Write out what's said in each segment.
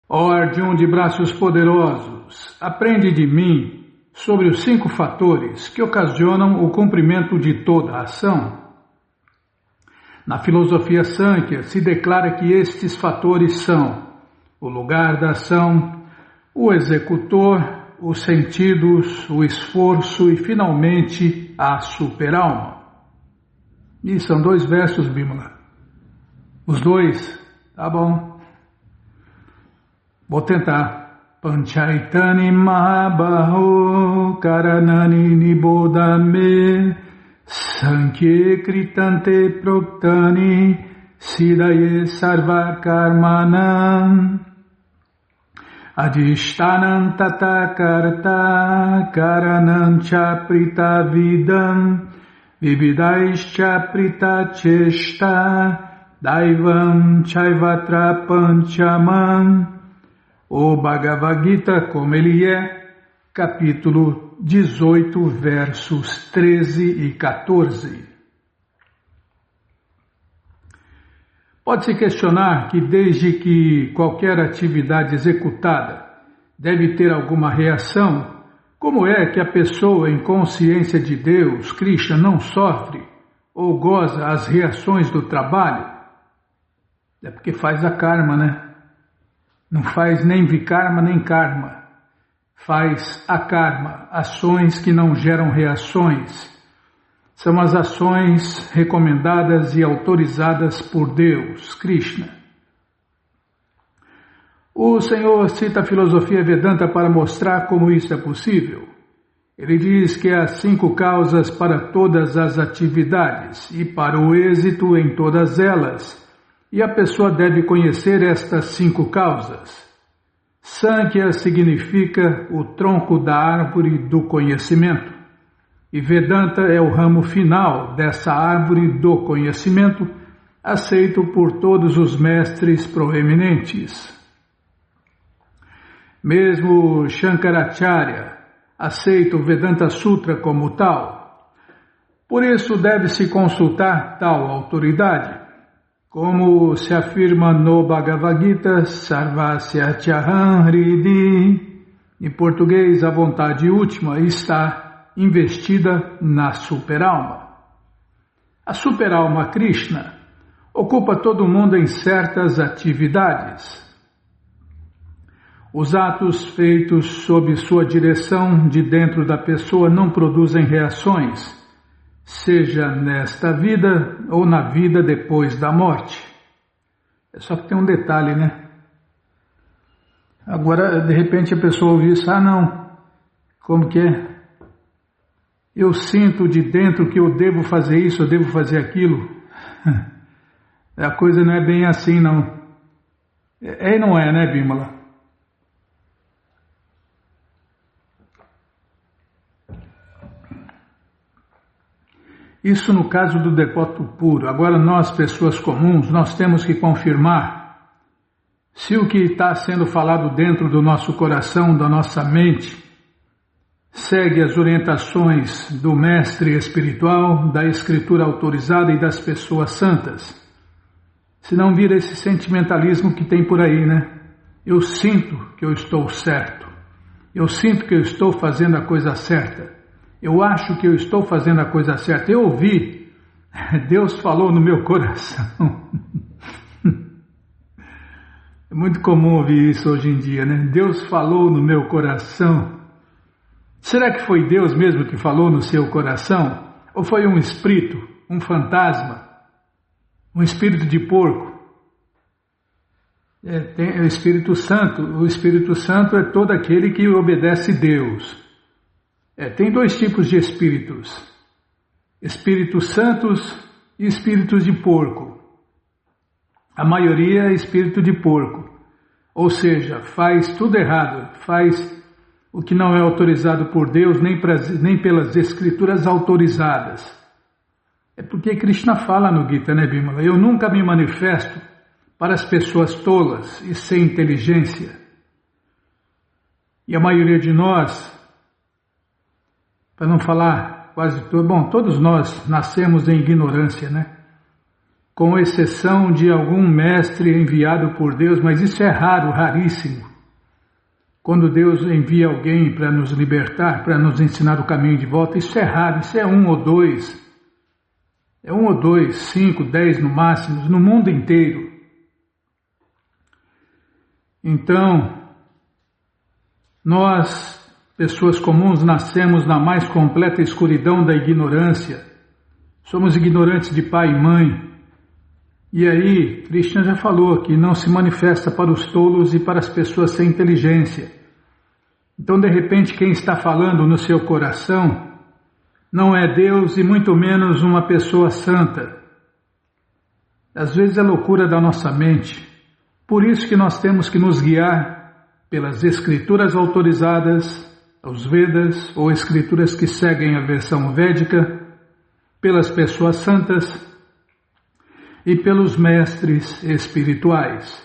Ó Arjuna de braços poderosos, aprende de mim sobre os 5 fatores que ocasionam o cumprimento de toda a ação. Na filosofia Sânkya se declara que estes fatores são o lugar da ação, o executor, os sentidos, o esforço e, finalmente, a superalma. E são 2 versos, Bimala. Os 2, tá bom. Vou tentar. Panchaitani Mahabaho Karanani Nibodame Sankhye Kritante Proktani Sidaye Sarva Karmanam Adhishtanam Tata Karta Karanam Chaprita Vidam Vividaischa Prita Cheshta Daivam Chaivatra Panchamam. O Bhagavad Gita, como ele é, capítulo 18, versos 13 e 14. Pode-se questionar que desde que qualquer atividade executada deve ter alguma reação, como é que a pessoa em consciência de Deus, Krishna, não sofre ou goza as reações do trabalho? É porque faz a karma, né? Não faz nem vikarma nem karma. Faz a karma, ações que não geram reações. São as ações recomendadas e autorizadas por Deus, Krishna. O Senhor cita a filosofia Vedanta para mostrar como isso é possível. Ele diz que há 5 causas para todas as atividades e para o êxito em todas elas. E a pessoa deve conhecer estas 5 causas. Sankhya significa o tronco da árvore do conhecimento. E Vedanta é o ramo final dessa árvore do conhecimento, aceito por todos os mestres proeminentes. Mesmo Shankaracharya aceita o Vedanta Sutra como tal. Por isso deve-se consultar tal autoridade. Como se afirma no Bhagavad Gita, Sarvasya Chaham Hridi, em português, a vontade última está investida na superalma. A superalma Krishna ocupa todo mundo em certas atividades. Os atos feitos sob sua direção de dentro da pessoa não produzem reações, seja nesta vida ou na vida depois da morte. É só que tem um detalhe, né? Agora, de repente a pessoa ouve isso, não, como que é? Eu sinto de dentro que eu devo fazer isso, eu devo fazer aquilo. A coisa não é bem assim, não. É e não é, né, Bimala? Isso no caso do devoto puro. Agora nós, pessoas comuns, nós temos que confirmar se o que está sendo falado dentro do nosso coração, da nossa mente, segue as orientações do mestre espiritual, da escritura autorizada e das pessoas santas. Se não vira esse sentimentalismo que tem por aí, né? Eu sinto que eu estou certo. Eu sinto que eu estou fazendo a coisa certa. Eu acho que eu estou fazendo a coisa certa. Eu ouvi. Deus falou no meu coração. É muito comum ouvir isso hoje em dia, né? Deus falou no meu coração. Será que foi Deus mesmo que falou no seu coração? Ou foi um espírito, um fantasma, um espírito de porco? Tem o Espírito Santo. O Espírito Santo é todo aquele que obedece Deus. Tem 2 tipos de espíritos. Espíritos santos e espíritos de porco. A maioria é espírito de porco. Ou seja, faz tudo errado, faz o que não é autorizado por Deus, nem pelas escrituras autorizadas. É porque Krishna fala no Gita, né, Bimala? Eu nunca me manifesto para as pessoas tolas e sem inteligência. E a maioria de nós, para não falar quase todo, bom, todos nós nascemos em ignorância, né? com exceção de algum mestre enviado por Deus, mas isso é raro, raríssimo. Quando Deus envia alguém para nos libertar, para nos ensinar o caminho de volta, isso é raro, isso é um ou dois. É um ou dois, 5, 10 no máximo, no mundo inteiro. Então, nós, pessoas comuns, nascemos na mais completa escuridão da ignorância. Somos ignorantes de pai e mãe. E aí, Krishna já falou que não se manifesta para os tolos e para as pessoas sem inteligência. Então, de repente, quem está falando no seu coração não é Deus e muito menos uma pessoa santa. Às vezes é loucura da nossa mente. Por isso que nós temos que nos guiar pelas escrituras autorizadas, os Vedas, ou escrituras que seguem a versão védica, pelas pessoas santas e pelos mestres espirituais.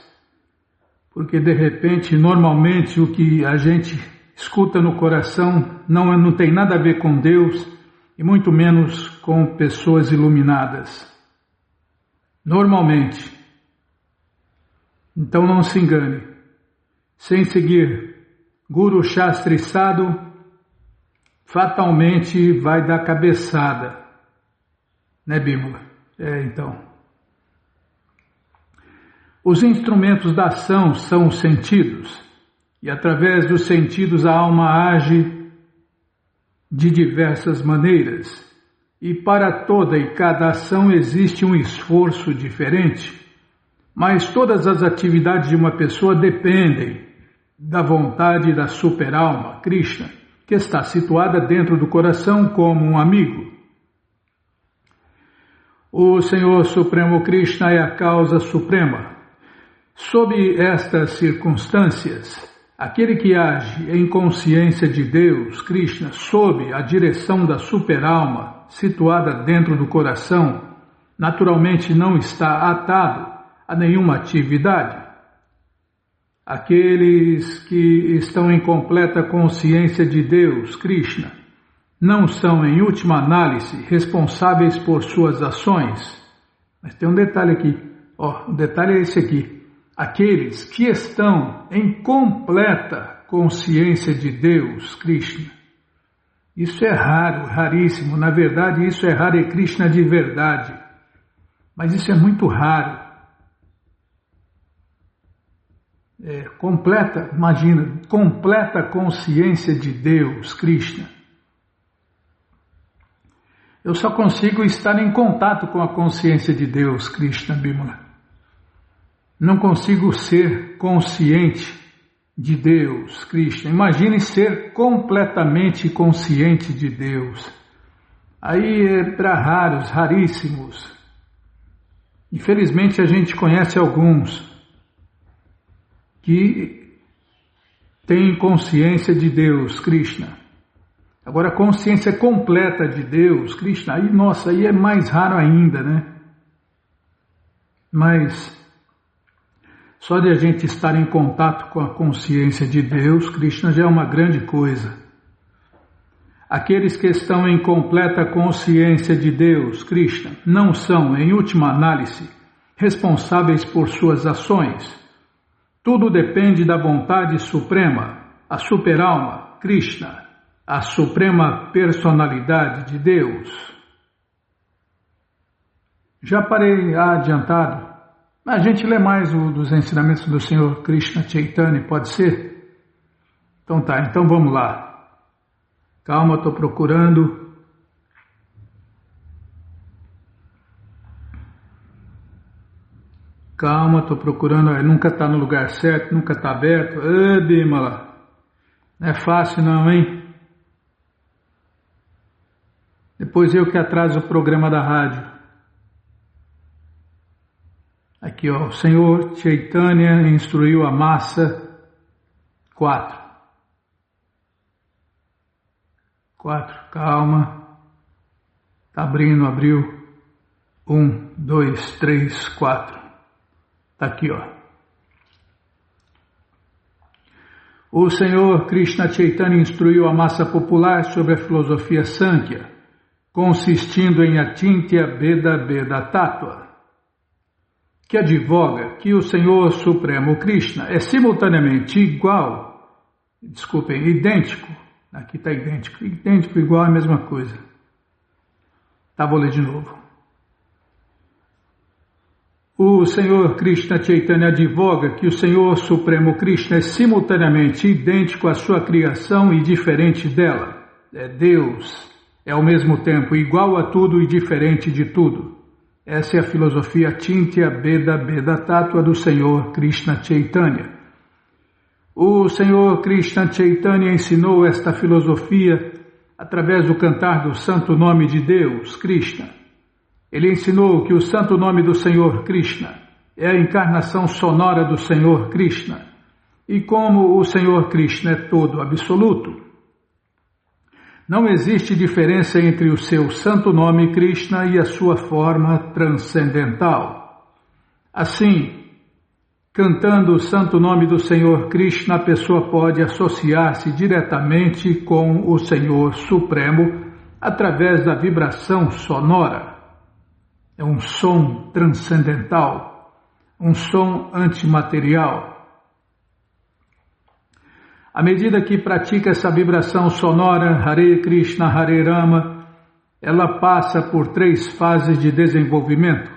Porque de repente, normalmente, o que a gente escuta no coração não tem nada a ver com Deus e muito menos com pessoas iluminadas. Normalmente. Então não se engane. Sem seguir Guru Shastri Sadhu, fatalmente vai dar cabeçada. Né, Bímola? Então. Os instrumentos da ação são os sentidos, e através dos sentidos a alma age de diversas maneiras, e para toda e cada ação existe um esforço diferente, mas todas as atividades de uma pessoa dependem da vontade da super-alma, Krishna, que está situada dentro do coração como um amigo. O Senhor Supremo Krishna é a causa suprema. Sob estas circunstâncias, aquele que age em consciência de Deus, Krishna, sob a direção da super-alma, situada dentro do coração, naturalmente não está atado a nenhuma atividade. Aqueles que estão em completa consciência de Deus, Krishna, não são, em última análise, responsáveis por suas ações. Mas tem um detalhe aqui, o detalhe é esse aqui. Aqueles que estão em completa consciência de Deus, Krishna. Isso é raro, raríssimo. Na verdade, isso é Hare Krishna de verdade. Mas isso é muito raro. Imagina, completa consciência de Deus, Krishna. Eu só consigo estar em contato com a consciência de Deus, Krishna, Bímola. Não consigo ser consciente de Deus, Krishna. Imagine ser completamente consciente de Deus. Aí é para raros, raríssimos. Infelizmente a gente conhece alguns que têm consciência de Deus, Krishna. Agora a consciência completa de Deus, Krishna, aí, nossa, aí é mais raro ainda, né? Mas só de a gente estar em contato com a consciência de Deus, Krishna, já é uma grande coisa. Aqueles que estão em completa consciência de Deus, Krishna, não são, em última análise, responsáveis por suas ações. Tudo depende da vontade suprema, a super-alma, Krishna, a suprema personalidade de Deus. Já parei adiantado. A gente lê mais dos ensinamentos do Senhor Krishna Chaitanya, pode ser? Então tá, então vamos lá. Calma, estou procurando. Calma, estou procurando. Nunca está no lugar certo, nunca está aberto. Bímola, não é fácil não, hein? Depois eu que atraso o programa da rádio. Aqui, ó, o Senhor Chaitanya instruiu a massa 4. Calma. Está abrindo, abriu. 1, 2, 3, 4. Está aqui, ó. O Senhor Krishna Chaitanya instruiu a massa popular sobre a filosofia Sankhya, consistindo em Achintya Bheda Bheda Tattva. que advoga que o Senhor Supremo Krishna é simultaneamente idêntico, aqui está idêntico, igual é a mesma coisa. Tá, vou ler de novo. O Senhor Krishna Chaitanya advoga que o Senhor Supremo Krishna é simultaneamente idêntico à sua criação e diferente dela. É Deus, é ao mesmo tempo igual a tudo e diferente de tudo. Essa é a filosofia Chintya Beda Beda Tattva do Senhor Krishna Chaitanya. O Senhor Krishna Chaitanya ensinou esta filosofia através do cantar do santo nome de Deus, Krishna. Ele ensinou que o santo nome do Senhor Krishna é a encarnação sonora do Senhor Krishna. E como o Senhor Krishna é todo absoluto, não existe diferença entre o seu santo nome Krishna e a sua forma transcendental. Assim, cantando o santo nome do Senhor Krishna, a pessoa pode associar-se diretamente com o Senhor Supremo através da vibração sonora. É um som transcendental, um som antimaterial. À medida que pratica essa vibração sonora, Hare Krishna, Hare Rama, ela passa por 3 fases de desenvolvimento.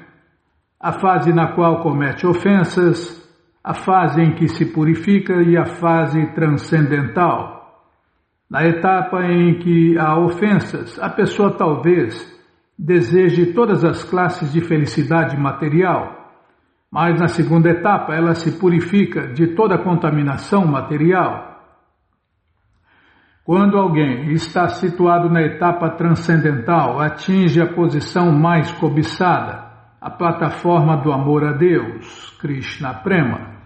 A fase na qual comete ofensas, a fase em que se purifica e a fase transcendental. Na etapa em que há ofensas, a pessoa talvez deseje todas as classes de felicidade material, mas na segunda etapa ela se purifica de toda a contaminação material. Quando alguém está situado na etapa transcendental, atinge a posição mais cobiçada, a plataforma do amor a Deus, Krishna Prema.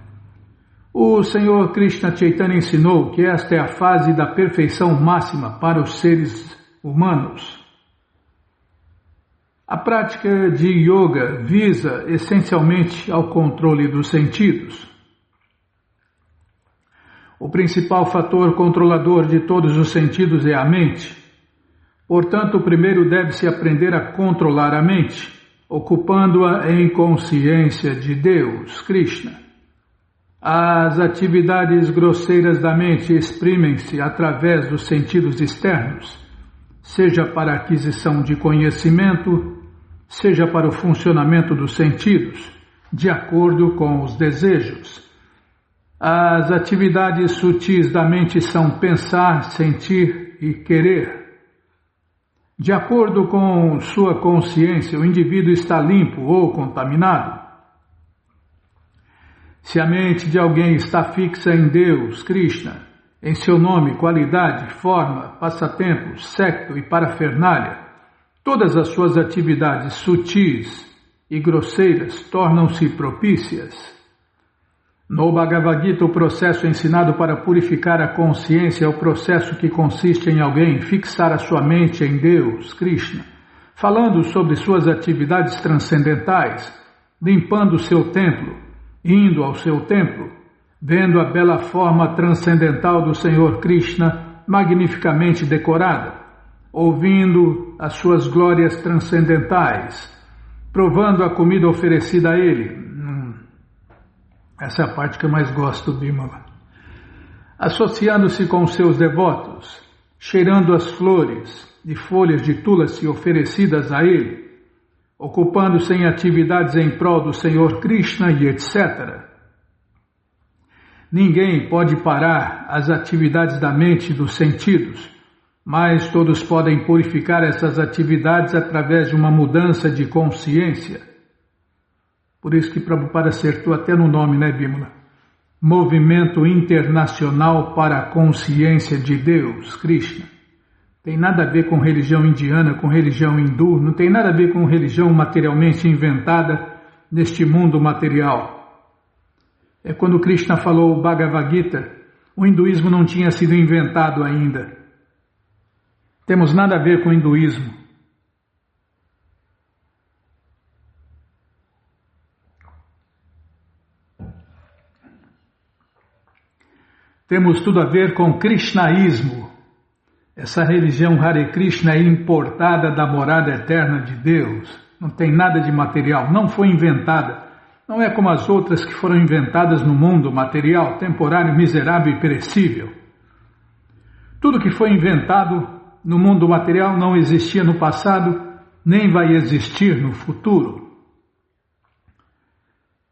O Senhor Krishna Chaitanya ensinou que esta é a fase da perfeição máxima para os seres humanos. A prática de yoga visa essencialmente ao controle dos sentidos. O principal fator controlador de todos os sentidos é a mente. Portanto, primeiro deve-se aprender a controlar a mente, ocupando-a em consciência de Deus, Krishna. As atividades grosseiras da mente exprimem-se através dos sentidos externos, seja para a aquisição de conhecimento, seja para o funcionamento dos sentidos, de acordo com os desejos. As atividades sutis da mente são pensar, sentir e querer. De acordo com sua consciência, o indivíduo está limpo ou contaminado. Se a mente de alguém está fixa em Deus, Krishna, em seu nome, qualidade, forma, passatempos, secto e parafernália, todas as suas atividades sutis e grosseiras tornam-se propícias. No Bhagavad Gita, o processo ensinado para purificar a consciência é o processo que consiste em alguém fixar a sua mente em Deus, Krishna, falando sobre suas atividades transcendentais, limpando o seu templo, indo ao seu templo, vendo a bela forma transcendental do Senhor Krishna magnificamente decorada, ouvindo as suas glórias transcendentais, provando a comida oferecida a ele. Essa é a parte que eu mais gosto, Bimala. Associando-se com seus devotos, cheirando as flores e folhas de tulasi oferecidas a ele, ocupando-se em atividades em prol do Senhor Krishna e etc. Ninguém pode parar as atividades da mente e dos sentidos, mas todos podem purificar essas atividades através de uma mudança de consciência. Por isso que Prabhupada acertou até no nome, né, Bimala? Movimento Internacional para a Consciência de Deus, Krishna. Tem nada a ver com religião indiana, com religião hindu, não tem nada a ver com religião materialmente inventada neste mundo material. É quando Krishna falou o Bhagavad Gita, o hinduísmo não tinha sido inventado ainda. Temos nada a ver com o hinduísmo. Temos tudo a ver com Krishnaísmo. Essa religião Hare Krishna é importada da morada eterna de Deus. Não tem nada de material, não foi inventada não é como as outras que foram inventadas no mundo material, temporário, miserável e perecível. Tudo que foi inventado no mundo material não existia no passado, nem vai existir no futuro.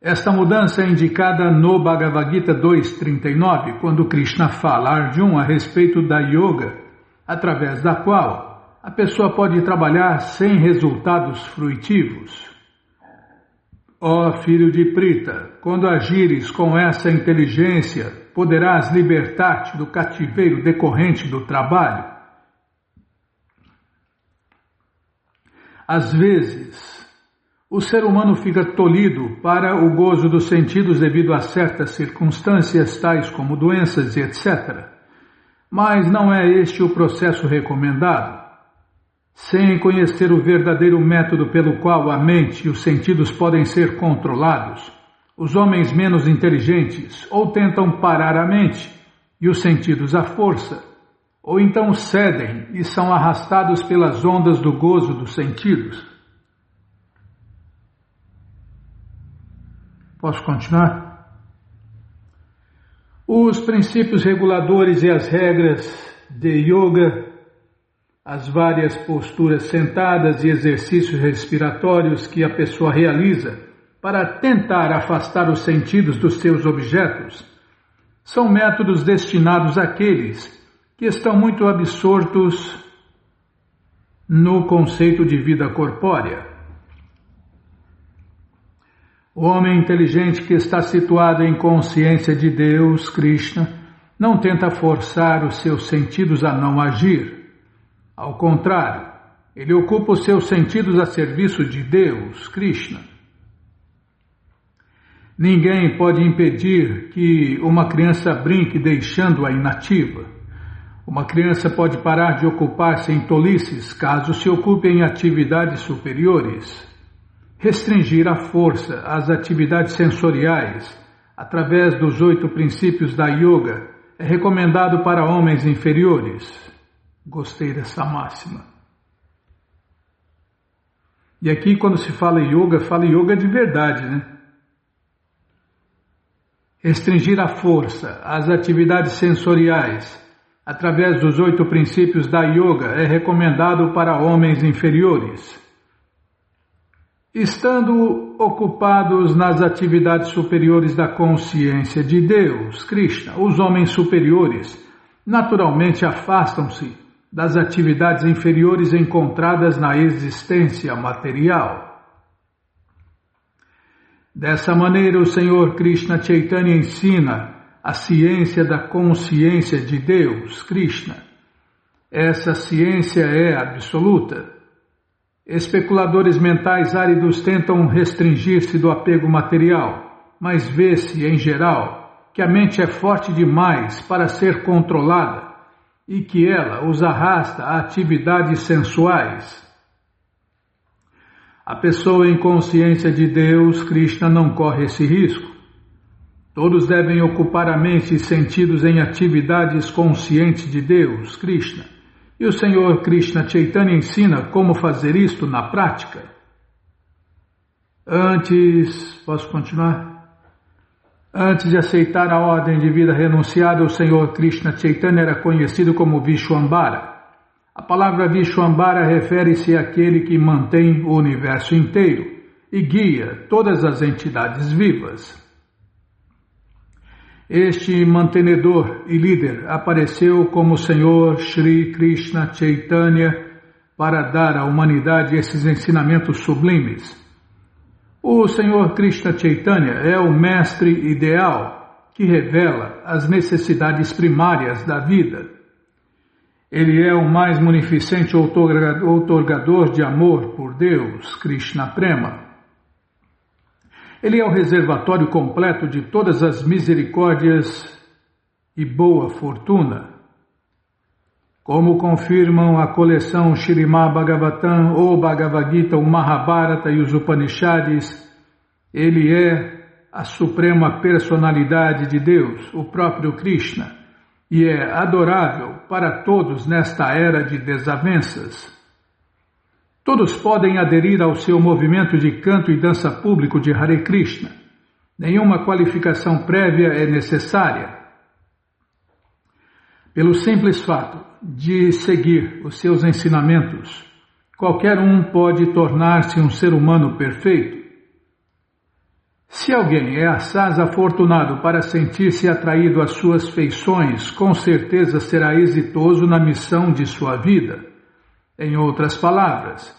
Esta mudança é indicada no Bhagavad Gita 2.39, quando Krishna fala a Arjuna a respeito da yoga, através da qual a pessoa pode trabalhar sem resultados fruitivos. Ó filho de Prita, quando agires com essa inteligência, poderás libertar-te do cativeiro decorrente do trabalho. Às vezes, o ser humano fica tolhido para o gozo dos sentidos devido a certas circunstâncias, tais como doenças e etc. Mas não é este o processo recomendado. Sem conhecer o verdadeiro método pelo qual a mente e os sentidos podem ser controlados, os homens menos inteligentes ou tentam parar a mente e os sentidos à força, ou então cedem e são arrastados pelas ondas do gozo dos sentidos. Posso continuar? Os princípios reguladores e as regras de yoga, as várias posturas sentadas e exercícios respiratórios que a pessoa realiza para tentar afastar os sentidos dos seus objetos, são métodos destinados àqueles que estão muito absortos no conceito de vida corpórea. O homem inteligente que está situado em consciência de Deus, Krishna, não tenta forçar os seus sentidos a não agir. Ao contrário, ele ocupa os seus sentidos a serviço de Deus, Krishna. Ninguém pode impedir que uma criança brinque deixando-a inativa. Uma criança pode parar de ocupar-se em tolices caso se ocupe em atividades superiores. Restringir à força as atividades sensoriais através dos 8 princípios da yoga é recomendado para homens inferiores. Gostei dessa máxima. E aqui quando se fala yoga de verdade, né? Restringir à força as atividades sensoriais através dos 8 princípios da yoga é recomendado para homens inferiores. Estando ocupados nas atividades superiores da consciência de Deus, Krishna, os homens superiores naturalmente afastam-se das atividades inferiores encontradas na existência material. Dessa maneira, o Senhor Krishna Chaitanya ensina a ciência da consciência de Deus, Krishna. Essa ciência é absoluta. Especuladores mentais áridos tentam restringir-se do apego material, mas vê-se, em geral, que a mente é forte demais para ser controlada e que ela os arrasta a atividades sensuais. A pessoa em consciência de Deus, Krishna, não corre esse risco. Todos devem ocupar a mente e sentidos em atividades conscientes de Deus, Krishna. E o Senhor Krishna Chaitanya ensina como fazer isto na prática. Posso continuar? Antes de aceitar a ordem de vida renunciada, o Senhor Krishna Chaitanya era conhecido como Vishwambara. A palavra Vishwambara refere-se àquele que mantém o universo inteiro e guia todas as entidades vivas. Este mantenedor e líder apareceu como o Senhor Shri Krishna Chaitanya para dar à humanidade esses ensinamentos sublimes. O Senhor Krishna Chaitanya é o mestre ideal que revela as necessidades primárias da vida. Ele é o mais munificente outorgador de amor por Deus, Krishna Prema. Ele é o reservatório completo de todas as misericórdias e boa fortuna. Como confirmam a coleção Śrīmad Bhagavatam, o Bhagavad Gita, o Mahabharata e os Upanishads, ele é a suprema personalidade de Deus, o próprio Krishna, e é adorável para todos nesta era de desavenças. Todos podem aderir ao seu movimento de canto e dança público de Hare Krishna, Nenhuma qualificação prévia é necessária. Pelo simples fato de seguir os seus ensinamentos, qualquer um pode tornar-se um ser humano perfeito. Se alguém é assaz afortunado para sentir-se atraído às suas feições, com certeza será exitoso na missão de sua vida. Em outras palavras,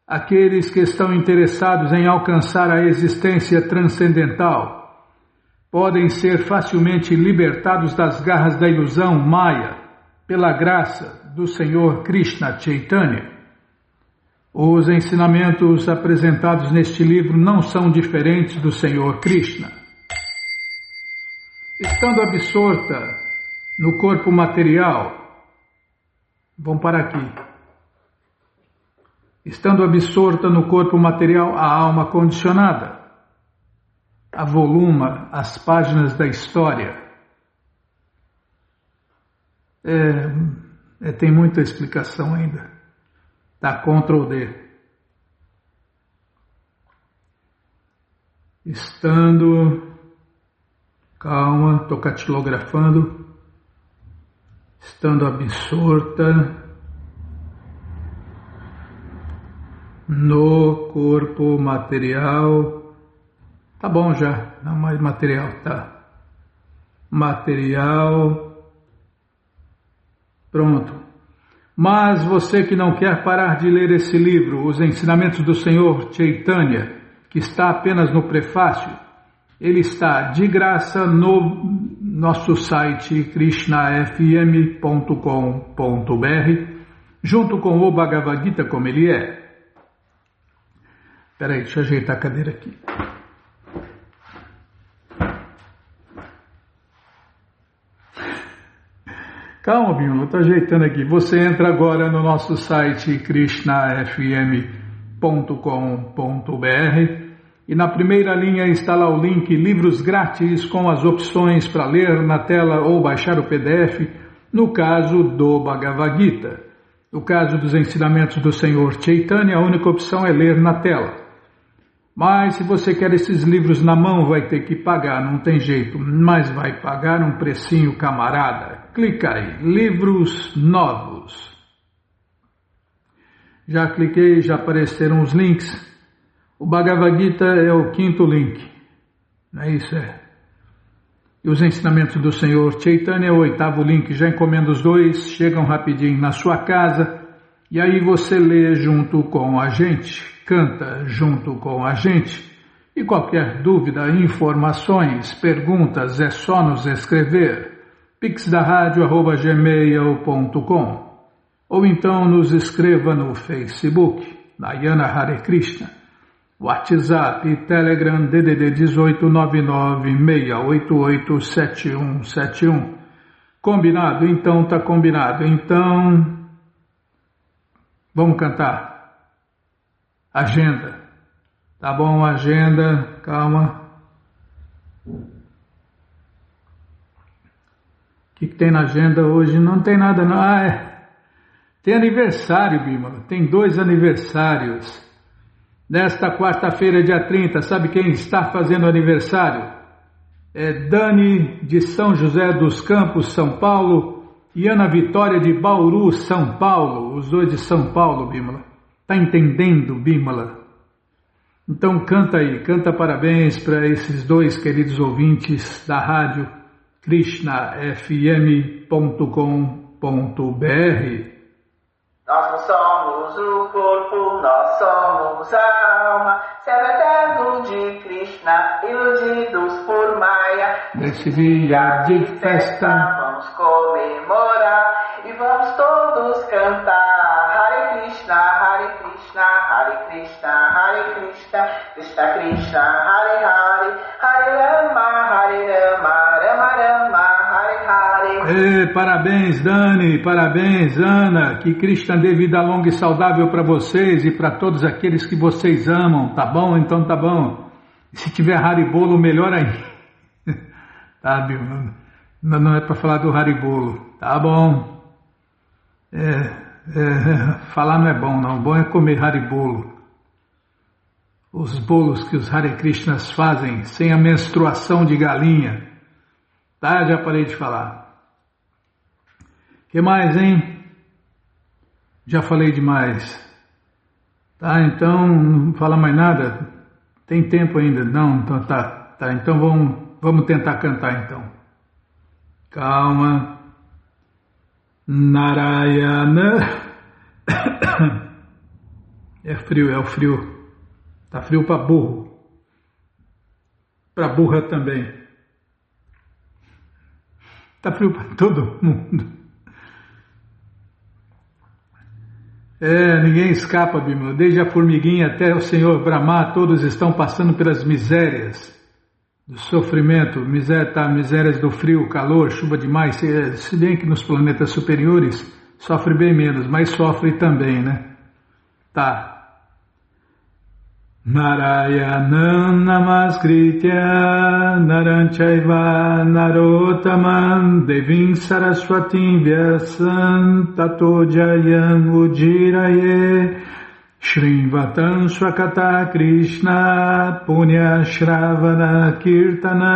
aqueles que estão interessados em alcançar a existência transcendental podem ser facilmente libertados das garras da ilusão Maya pela graça do Senhor Krishna Chaitanya. Os ensinamentos apresentados neste livro não são diferentes do Senhor Krishna. Estando absorta no corpo material, vamos parar aqui. Estando absorta no corpo material, a alma condicionada avoluma as páginas da história. Tem muita explicação ainda. Tá, Ctrl D. Calma, estou catilografando. Estando absorta no corpo material. Tá bom já, não mais material, tá. Material. Pronto. Mas você que não quer parar de ler esse livro, Os Ensinamentos do Senhor Chaitanya, que está apenas no prefácio, ele está de graça no nosso site krishnafm.com.br, junto com o Bhagavad Gita como ele é. Espera aí, deixa eu ajeitar a cadeira aqui. Calma, Bímola, estou ajeitando aqui. Você entra agora no nosso site krishnafm.com.br e na primeira linha está lá o link Livros Grátis com as opções para ler na tela ou baixar o PDF, no caso do Bhagavad Gita. No caso dos ensinamentos do Senhor Chaitanya, a única opção é ler na tela. Mas se você quer esses livros na mão, vai ter que pagar, não tem jeito, mas vai pagar um precinho camarada. Clica aí, livros novos. Já cliquei, já apareceram os links. O Bhagavad Gita é o 5º link, não é isso? E os ensinamentos do Senhor Chaitanya é o 8º link, já encomenda os dois, chegam rapidinho na sua casa, e aí você lê junto com a gente. Canta junto com a gente. E qualquer dúvida, informações, perguntas, é só nos escrever. pixdaradio@gmail.com ou então nos escreva no Facebook, Nayana Hare Krishna, WhatsApp e Telegram DDD 18996887171. Combinado? Então tá combinado. Então, vamos cantar. Agenda. Tá bom, agenda, calma. O que tem na agenda hoje? Não tem nada, não. Tem aniversário, Bímola. Tem 2 aniversários. Nesta quarta-feira, dia 30, sabe quem está fazendo aniversário? É Dani, de São José dos Campos, São Paulo, e Ana Vitória, de Bauru, São Paulo. Os 2 de São Paulo, Bímola. Está entendendo, Bímola? Então canta aí, canta parabéns para esses 2 queridos ouvintes da rádio krishnafm.com.br. Nós não somos o corpo, nós somos a alma, servo eterno de Krishna, iludidos por Maya. Nesse dia de festa, vamos comemorar e vamos todos cantar. Hare Krishna, Hare Krishna, Hare Krishna, Hare Krishna, Krishna Krishna, Hare Hare, Hare Rama, Hare Rama, Rama Rama, Hare Hare. Parabéns, Dani, parabéns, Ana, que Krishna dê vida longa e saudável para vocês e para todos aqueles que vocês amam, tá bom? Então tá bom. E se tiver Haribolo, melhor ainda. Tá, não é para falar do Haribolo, tá bom? Falar não é bom, não. Bom é comer Haribolo. os bolos que os Hare Krishnas fazem sem a menstruação de galinha. Tá, já parei de falar. Que mais, hein? Já falei demais. Tá, então não fala mais nada. Tem tempo ainda? Não, então tá. Então vamos tentar cantar então. Calma. Narayana. É o frio. Tá frio para burro. Para burra também. Tá frio para todo mundo. Ninguém escapa, Bimala. Desde a formiguinha até o Senhor Brahma, todos estão passando pelas misérias do sofrimento, misérias do frio, calor, chuva demais. Se bem que nos planetas superiores sofre bem menos, mas sofre também, né? Tá. Narayanam namaskritya naranchaiva narotaman devim saraswatim vyasam tato jayam ujiraye shrivatam swakata krishna punya shravana kirtana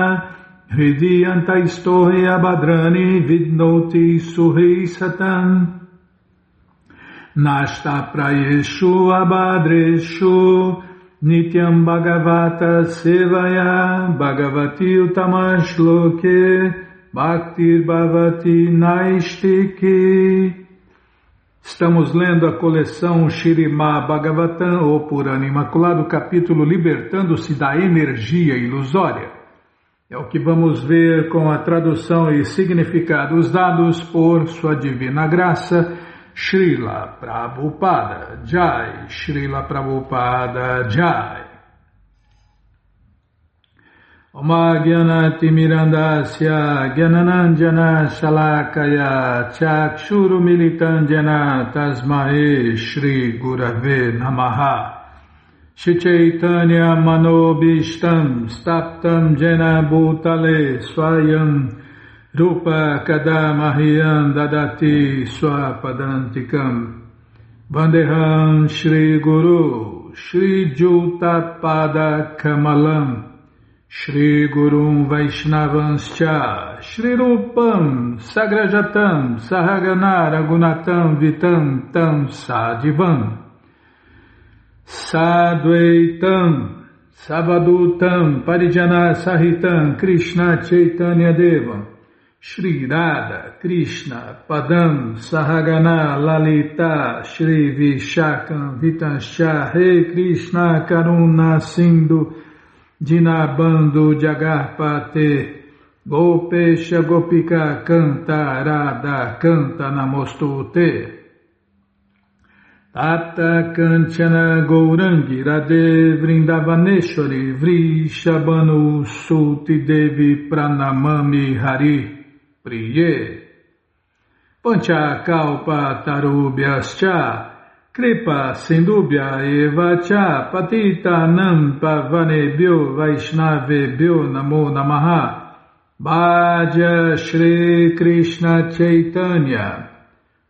hridiyanta istohi abhadrani vidnoti suhi satam nashta prayeshu abhadreshu Nityam Bhagavata Sevaya Bhagavati Utamashloke Bhaktir Bhavati Naistiki. Estamos lendo a coleção Shrimad Bhagavatam, ou Purana Imaculado, capítulo Libertando-se da Energia Ilusória. É o que vamos ver com a tradução e significados dados por Sua Divina Graça, Srila Prabhupada Jai, Srila Prabhupada Jai. Oma Gyanati Mirandasya Gyananandjana Shalakaya Chakshuru Militandjana Tasmae Shri Gurave Namaha Shri Chaitanya Manobishtam Staptam Jena Bhutale Swayam Rupa Kadamahyam Dadati Swapadantikam Vandeham Shri Guru Shri Jutapada Kamalam Shri Gurum Vaishnavanscha Shri Rupam Sagrajatam Sahagana Ragunatam Vitam Tam Sadivam Sadvaitam Savadutam Parijana Sahitam Krishna Chaitanya Devam Shri Radha Krishna Padam Sahagana Lalita Shri Vishakam Vitanscha Rei Krishna Karuna Sindhu Dinabando Jagarpate Gopesha Gopika Canta Radha Canta Namostute Tata Kanchana Gourangi Radhe Vrindavaneshwari Vrishabhanu Sulti Devi Pranamami Hari Priye Pancha Kalpa Tarubhyascha Kripa Sindubhya Evacha Patita Nam Pavanebhyo Vaishnavebhyo Namo Namaha Bhaja Shri Krishna Chaitanya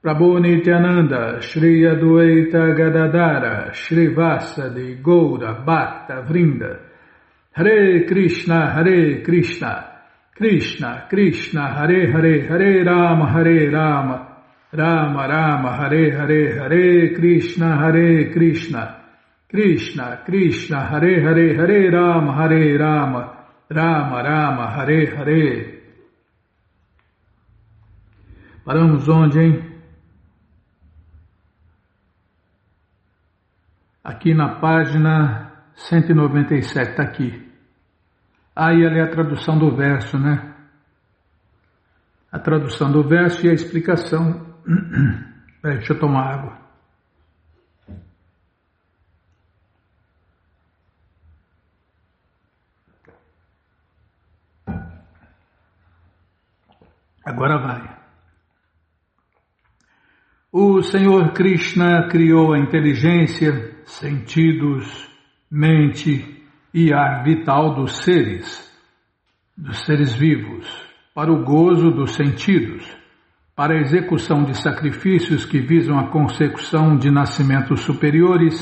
Prabhu Nityananda Shri Adwaita Gadadara Shri Vasadi Goura Bhakta Vrinda Hare Krishna Krishna Krishna Hare Hare Hare Rama Rama Rama Hare Hare Hare Krishna Krishna Krishna Hare Hare Hare Rama Rama Rama Hare Hare. Paramos onde, hein? Aqui na página 197, está aqui. Aí ali é a tradução do verso, né? A tradução do verso e a explicação. Peraí, deixa eu tomar água. Agora vai. O Senhor Krishna criou a inteligência, sentidos, mente e ar vital dos seres vivos, para o gozo dos sentidos, para a execução de sacrifícios que visam a consecução de nascimentos superiores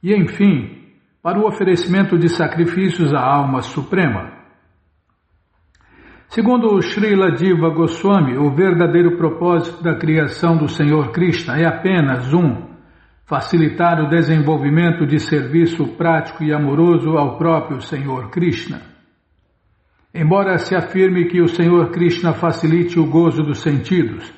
e, enfim, para o oferecimento de sacrifícios à alma suprema. Segundo Srila Jiva Goswami, o verdadeiro propósito da criação do Senhor Krishna é apenas facilitar o desenvolvimento de serviço prático e amoroso ao próprio Senhor Krishna. Embora se afirme que o Senhor Krishna facilite o gozo dos sentidos,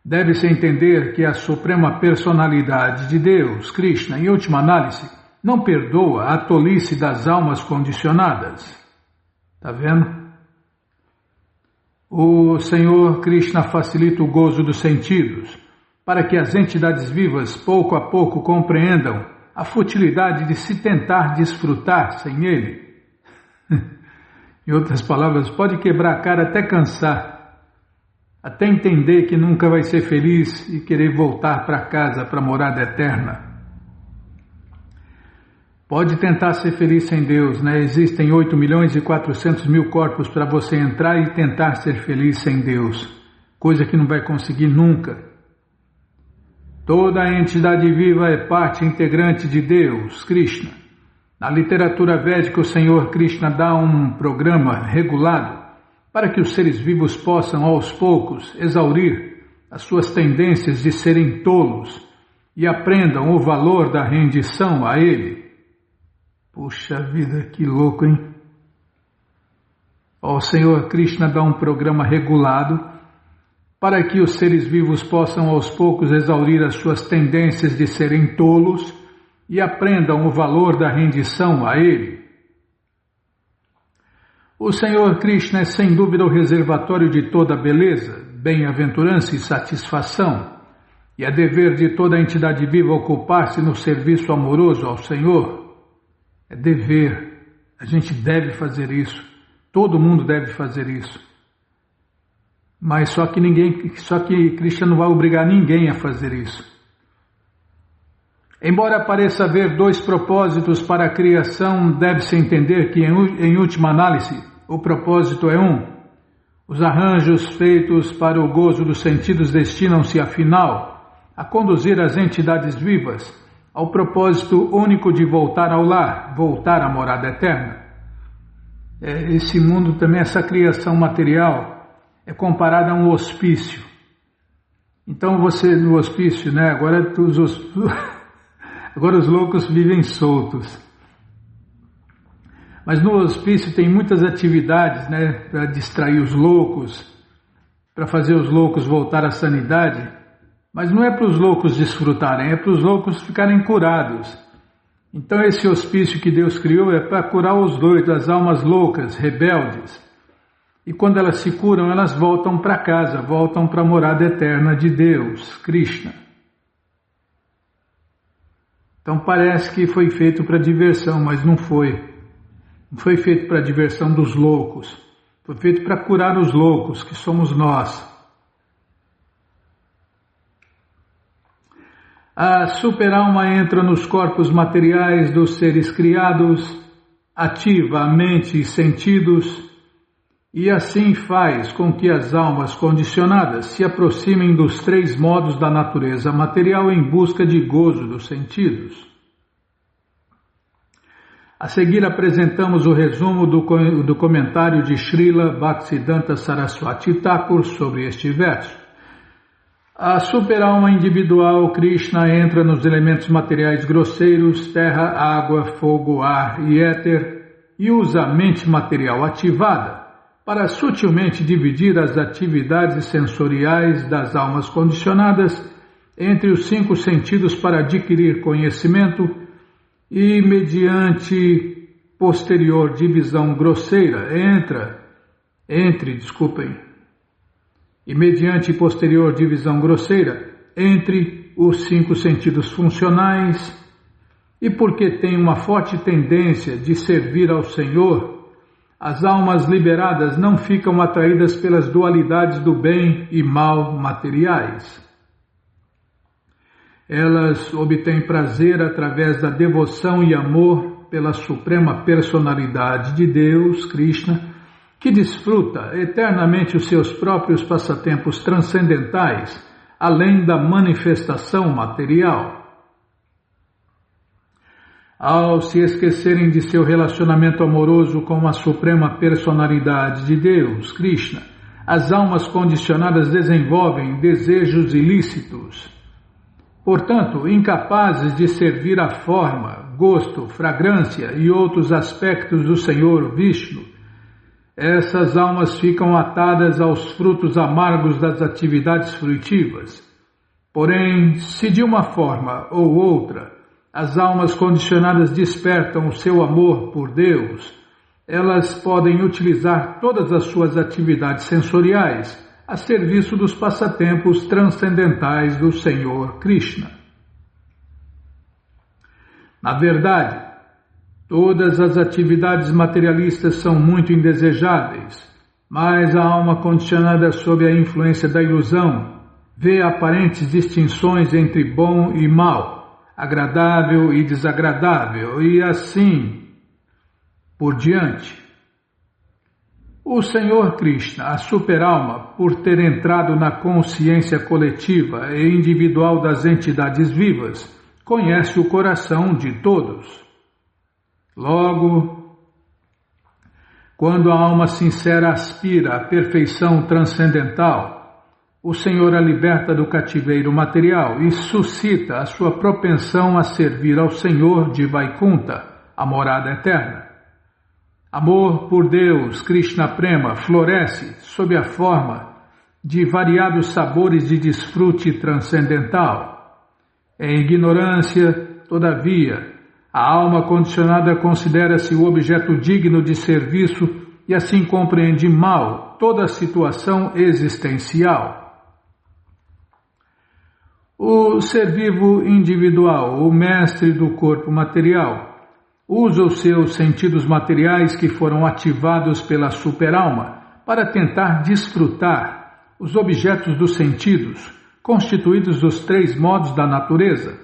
deve-se entender que a suprema personalidade de Deus, Krishna, em última análise, não perdoa a tolice das almas condicionadas. Está vendo? O Senhor Krishna facilita o gozo dos sentidos, para que as entidades vivas pouco a pouco compreendam a futilidade de se tentar desfrutar sem ele. Em outras palavras, pode quebrar a cara até cansar, até entender que nunca vai ser feliz e querer voltar para casa, para a morada eterna. Pode tentar ser feliz sem Deus, né? Existem 8.400.000 corpos para você entrar e tentar ser feliz sem Deus, coisa que não vai conseguir nunca. Toda a entidade viva é parte integrante de Deus, Krishna. Na literatura védica, o Senhor Krishna dá um programa regulado para que os seres vivos possam, aos poucos, exaurir as suas tendências de serem tolos e aprendam o valor da rendição a Ele. Puxa vida, que louco, hein? O Senhor Krishna dá um programa regulado para que os seres vivos possam aos poucos exaurir as suas tendências de serem tolos e aprendam o valor da rendição a Ele. O Senhor Krishna é sem dúvida o reservatório de toda beleza, bem-aventurança e satisfação, e é dever de toda a entidade viva ocupar-se no serviço amoroso ao Senhor. É dever, a gente deve fazer isso, todo mundo deve fazer isso. Mas só que Krishna não vai obrigar ninguém a fazer isso. Embora pareça haver dois propósitos para a criação, deve-se entender que, em última análise, o propósito é Os arranjos feitos para o gozo dos sentidos destinam-se, afinal, a conduzir as entidades vivas ao propósito único de voltar ao lar, voltar à morada eterna. Esse mundo também, essa criação material, é comparada a um hospício. Então você no hospício, né? Agora os loucos vivem soltos. Mas no hospício tem muitas atividades, né? Para distrair os loucos, para fazer os loucos voltar à sanidade. Mas não é para os loucos desfrutarem, é para os loucos ficarem curados. Então esse hospício que Deus criou é para curar os doidos, as almas loucas, rebeldes. E quando elas se curam, elas voltam para casa, voltam para a morada eterna de Deus, Krishna. Então parece que foi feito para diversão, mas não foi. Não foi feito para a diversão dos loucos. Foi feito para curar os loucos, que somos nós. A superalma entra nos corpos materiais dos seres criados, ativa a mente e sentidos, e assim faz com que as almas condicionadas se aproximem dos três modos da natureza material em busca de gozo dos sentidos. A seguir apresentamos o resumo do comentário de Srila Bhaktisiddhanta Saraswati Thakur sobre este verso. A superalma individual Krishna entra nos elementos materiais grosseiros, terra, água, fogo, ar e éter, e usa a mente material ativada para sutilmente dividir as atividades sensoriais das almas condicionadas entre os 5 sentidos para adquirir conhecimento e, mediante posterior divisão grosseira, entre os 5 sentidos funcionais, e porque tem uma forte tendência de servir ao Senhor, as almas liberadas não ficam atraídas pelas dualidades do bem e mal materiais. Elas obtêm prazer através da devoção e amor pela suprema personalidade de Deus, Krishna, que desfruta eternamente os seus próprios passatempos transcendentais, além da manifestação material. Ao se esquecerem de seu relacionamento amoroso com a Suprema Personalidade de Deus, Krishna, as almas condicionadas desenvolvem desejos ilícitos. Portanto, incapazes de servir a forma, gosto, fragrância e outros aspectos do Senhor Vishnu, essas almas ficam atadas aos frutos amargos das atividades fruitivas. Porém, se de uma forma ou outra as almas condicionadas despertam o seu amor por Deus, elas podem utilizar todas as suas atividades sensoriais a serviço dos passatempos transcendentais do Senhor Krishna. Na verdade, todas as atividades materialistas são muito indesejáveis, mas a alma condicionada sob a influência da ilusão vê aparentes distinções entre bom e mal, agradável e desagradável, e assim por diante. O Senhor Krishna, a super-alma, por ter entrado na consciência coletiva e individual das entidades vivas, conhece o coração de todos. Logo, quando a alma sincera aspira à perfeição transcendental, o Senhor a liberta do cativeiro material e suscita a sua propensão a servir ao Senhor de Vaikunta, a morada eterna. Amor por Deus, Krishna Prema, floresce sob a forma de variados sabores de desfrute transcendental. Em ignorância, todavia, a alma condicionada considera-se o objeto digno de serviço e assim compreende mal toda a situação existencial. O ser vivo individual, o mestre do corpo material, usa os seus sentidos materiais que foram ativados pela super-alma para tentar desfrutar os objetos dos sentidos, constituídos dos 3 modos da natureza.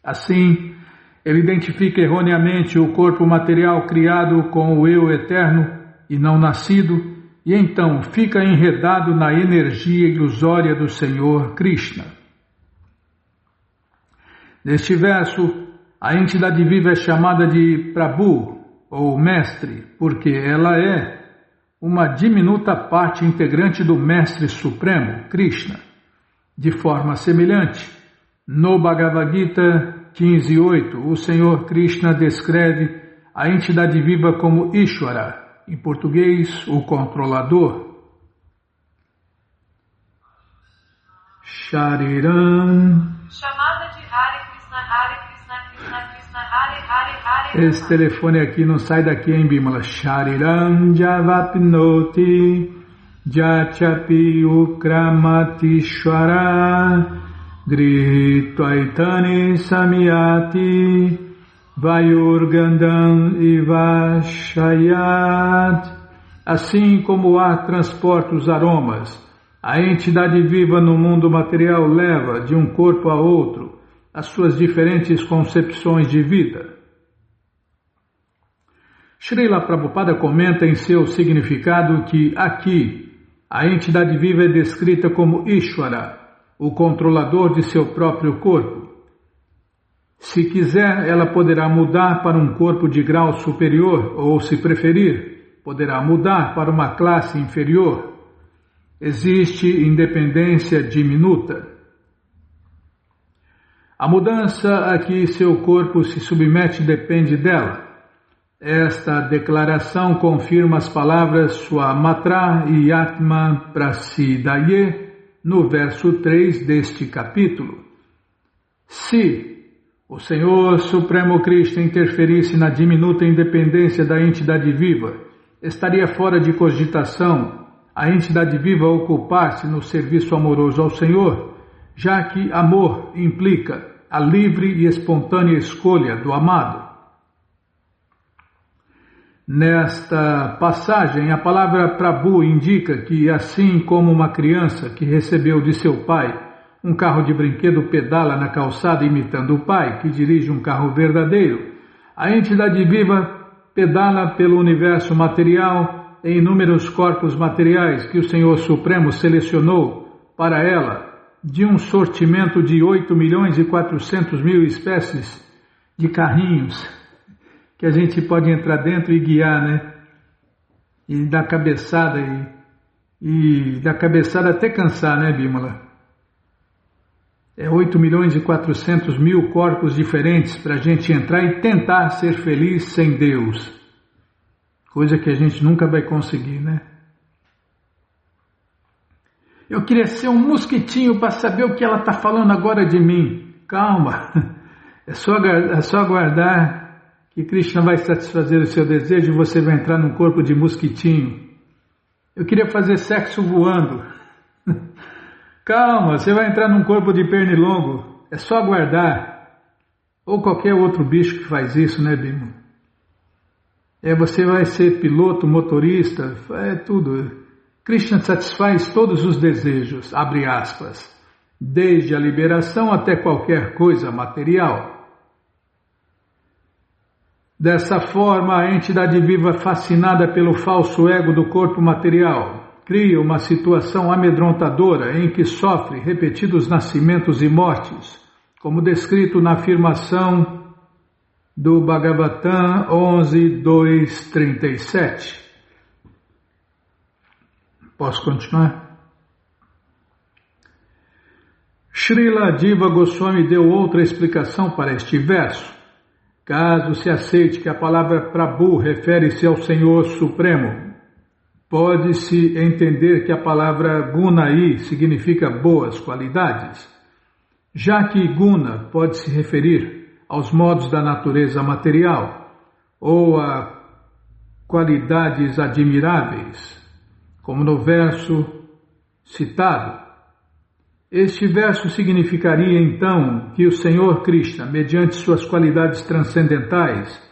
Assim, ele identifica erroneamente o corpo material criado com o eu eterno e não nascido, e então fica enredado na energia ilusória do Senhor Krishna. Neste verso, a entidade viva é chamada de Prabhu, ou Mestre, porque ela é uma diminuta parte integrante do Mestre Supremo, Krishna. De forma semelhante, no Bhagavad Gita 15.8, o Senhor Krishna descreve a entidade viva como Ishvara, em português, o controlador. Shariram. Chamada de Hare Krishna, Hare Krishna, Krishna Krishna, Hare Hare, Hare. Esse telefone aqui não sai daqui em Bimala. Shariram Javapnoti Jachapi Ukramati Shwara Grihitvaitani Samyati Vayurgandam Ivashayat. Assim como o ar transporta os aromas, a entidade viva no mundo material leva de um corpo a outro as suas diferentes concepções de vida. Srila Prabhupada comenta em seu significado que aqui a entidade viva é descrita como Ishvara, o controlador de seu próprio corpo. Se quiser, ela poderá mudar para um corpo de grau superior ou, se preferir, poderá mudar para uma classe inferior. Existe independência diminuta. A mudança a que seu corpo se submete depende dela. Esta declaração confirma as palavras Swamatra e Atma Prasidaye no verso 3 deste capítulo. Se o Senhor Supremo Krishna interferisse na diminuta independência da entidade viva, estaria fora de cogitação a entidade viva ocupar-se no serviço amoroso ao Senhor, já que amor implica a livre e espontânea escolha do amado. Nesta passagem, a palavra Prabhu indica que, assim como uma criança que recebeu de seu pai um carro de brinquedo pedala na calçada imitando o pai, que dirige um carro verdadeiro, a entidade viva pedala pelo universo material em inúmeros corpos materiais que o Senhor Supremo selecionou para ela de um sortimento de 8.400.000 espécies de carrinhos que a gente pode entrar dentro e guiar, né? E dar cabeçada e dar cabeçada até cansar, né, Bímola? É 8.400.000 corpos diferentes para a gente entrar e tentar ser feliz sem Deus. Coisa que a gente nunca vai conseguir, né? Eu queria ser um mosquitinho para saber o que ela está falando agora de mim. Calma, é só aguardar que Krishna vai satisfazer o seu desejo e você vai entrar num corpo de mosquitinho. Eu queria fazer sexo voando. Calma, você vai entrar num corpo de pernilongo. É só aguardar. Ou qualquer outro bicho que faz isso, né, Bimo? Você vai ser piloto, motorista, é tudo. Krishna satisfaz todos os desejos, abre aspas, desde a liberação até qualquer coisa material. Dessa forma, a entidade viva fascinada pelo falso ego do corpo material cria uma situação amedrontadora em que sofre repetidos nascimentos e mortes, como descrito na afirmação do Bhagavatam 11.2.37. Posso continuar? Srila Jiva Goswami deu outra explicação para este verso. Caso se aceite que a palavra Prabhu refere-se ao Senhor Supremo, pode-se entender que a palavra Gunai significa boas qualidades, já que Guna pode se referir aos modos da natureza material ou a qualidades admiráveis, como no verso citado. Este verso significaria então que o Senhor Krishna, mediante suas qualidades transcendentais,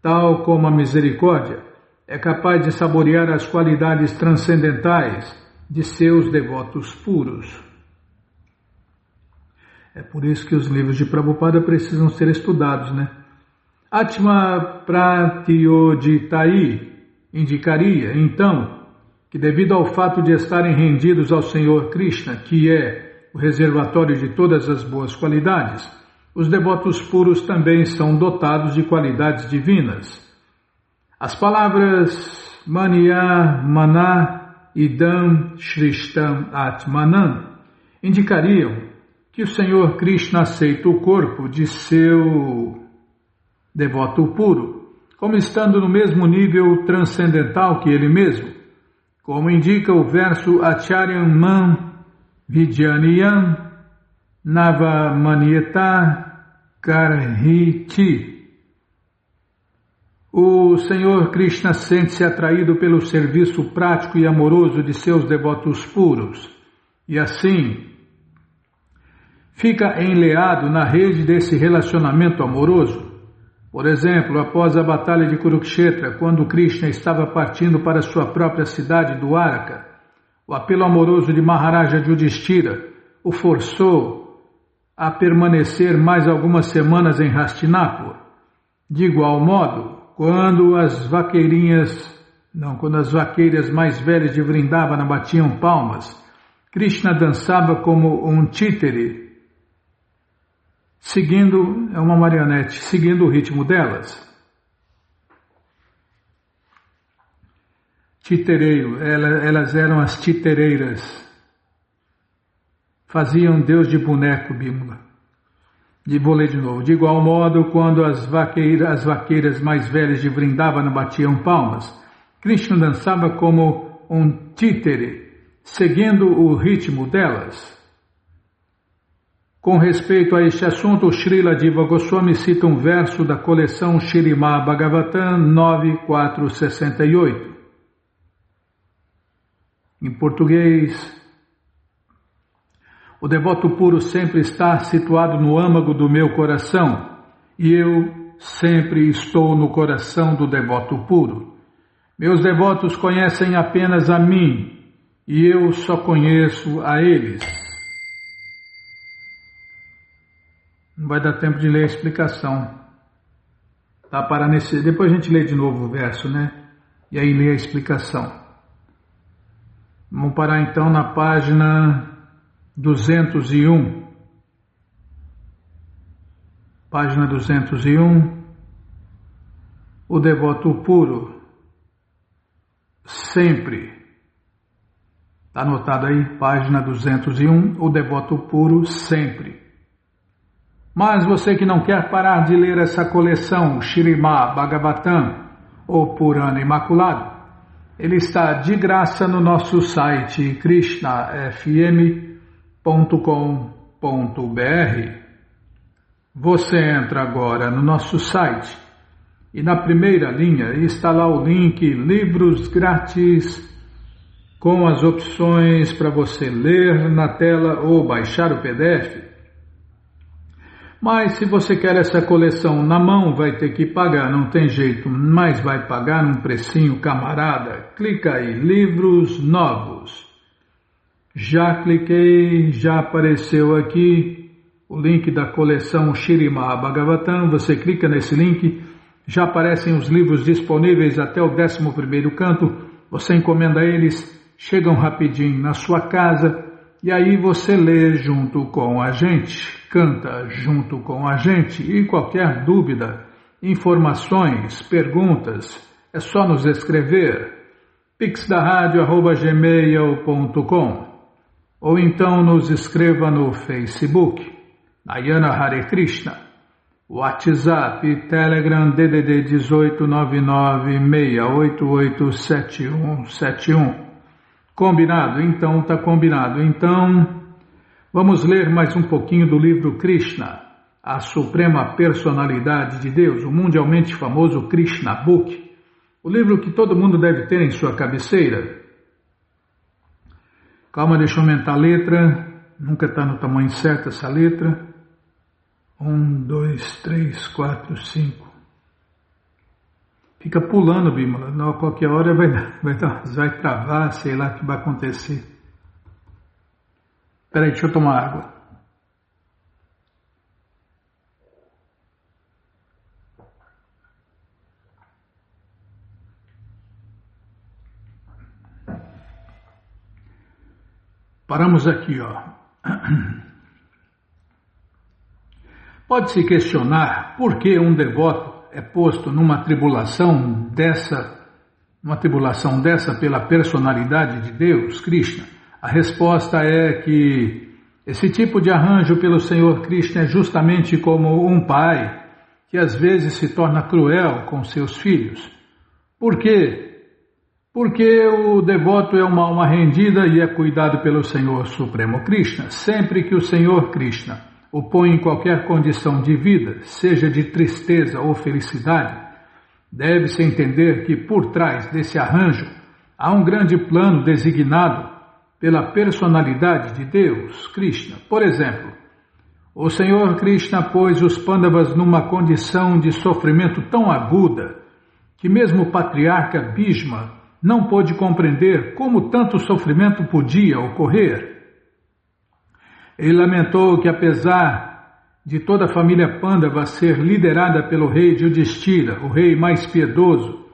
tal como a misericórdia, é capaz de saborear as qualidades transcendentais de seus devotos puros. É por isso que os livros de Prabhupada precisam ser estudados, né? Atma Pratyoditai indicaria, então, que devido ao fato de estarem rendidos ao Senhor Krishna, que é o reservatório de todas as boas qualidades, os devotos puros também são dotados de qualidades divinas. As palavras Manya, Mana, Idam, Shrishtam, Atmanan indicariam que o Senhor Krishna aceita o corpo de seu devoto puro, como estando no mesmo nível transcendental que ele mesmo, como indica o verso Acharyam Man Vidyaniyam Navamanyata Karhiti. O Senhor Krishna sente-se atraído pelo serviço prático e amoroso de seus devotos puros, e assim fica enleado na rede desse relacionamento amoroso. Por exemplo, após a batalha de Kurukshetra, quando Krishna estava partindo para sua própria cidade do Dwaraka, o apelo amoroso de Maharaja Yudhishthira o forçou a permanecer mais algumas semanas em Hastinapur. De igual modo, quando as vaqueiras mais velhas de Vrindavana batiam palmas, Krishna dançava como um títere, é uma marionete, seguindo o ritmo delas. Titereiro, elas eram as titereiras, faziam Deus de boneco, Bímola. Vou ler de novo. De igual modo, quando as vaqueiras mais velhas de Vrindavana batiam palmas, Krishna dançava como um títere, seguindo o ritmo delas. Com respeito a este assunto, Srila Jiva Goswami cita um verso da coleção Śrīmad Bhagavatam 9.468. Em português, o devoto puro sempre está situado no âmago do meu coração, e eu sempre estou no coração do devoto puro. Meus devotos conhecem apenas a mim, e eu só conheço a eles. Não vai dar tempo de ler a explicação. Depois a gente lê de novo o verso, né? E aí lê a explicação. Vamos parar então na página 201. Página 201. O devoto puro sempre, está anotado aí, página 201, o devoto puro sempre. Mas você que não quer parar de ler essa coleção, Śrīmad Bhagavatam, ou Purana Imaculado, ele está de graça no nosso site krishnafm.com.br. Você entra agora no nosso site e na primeira linha está lá o link Livros Grátis, com as opções para você ler na tela ou baixar o PDF. Mas se você quer essa coleção na mão, vai ter que pagar, não tem jeito, mas vai pagar um precinho camarada. Clica aí, livros novos. Já cliquei, já apareceu aqui o link da coleção Śrīmad Bhagavatam. Você clica nesse link, já aparecem os livros disponíveis até o 11º canto. Você encomenda eles, chegam rapidinho na sua casa e aí você lê junto com a gente. Canta junto com a gente e qualquer dúvida, informações, perguntas, é só nos escrever pixdaradio@gmail.com ou então nos escreva no Facebook, Nayana Hare Krishna, WhatsApp, Telegram, DDD 18996887171. Combinado? Então tá combinado. Então vamos ler mais um pouquinho do livro Krishna, a Suprema Personalidade de Deus, o mundialmente famoso Krishna Book, o livro que todo mundo deve ter em sua cabeceira. Calma, deixa eu aumentar a letra, nunca está no tamanho certo essa letra. 1, 2, 3, 4, 5. Fica pulando, Bímola, a qualquer hora vai travar, sei lá o que vai acontecer. Espera aí, deixa eu tomar água. Paramos aqui, ó. Pode-se questionar por que um devoto é posto numa tribulação dessa pela personalidade de Deus, Krishna. A resposta é que esse tipo de arranjo pelo Senhor Krishna é justamente como um pai que às vezes se torna cruel com seus filhos. Por quê? Porque o devoto é uma alma rendida e é cuidado pelo Senhor Supremo Krishna. Sempre que o Senhor Krishna o põe em qualquer condição de vida, seja de tristeza ou felicidade, deve-se entender que por trás desse arranjo há um grande plano designado pela personalidade de Deus, Krishna. Por exemplo, o Senhor Krishna pôs os Pandavas numa condição de sofrimento tão aguda que mesmo o patriarca Bhishma não pôde compreender como tanto sofrimento podia ocorrer. Ele lamentou que, apesar de toda a família Pandava ser liderada pelo rei Yudhishthira, o rei mais piedoso,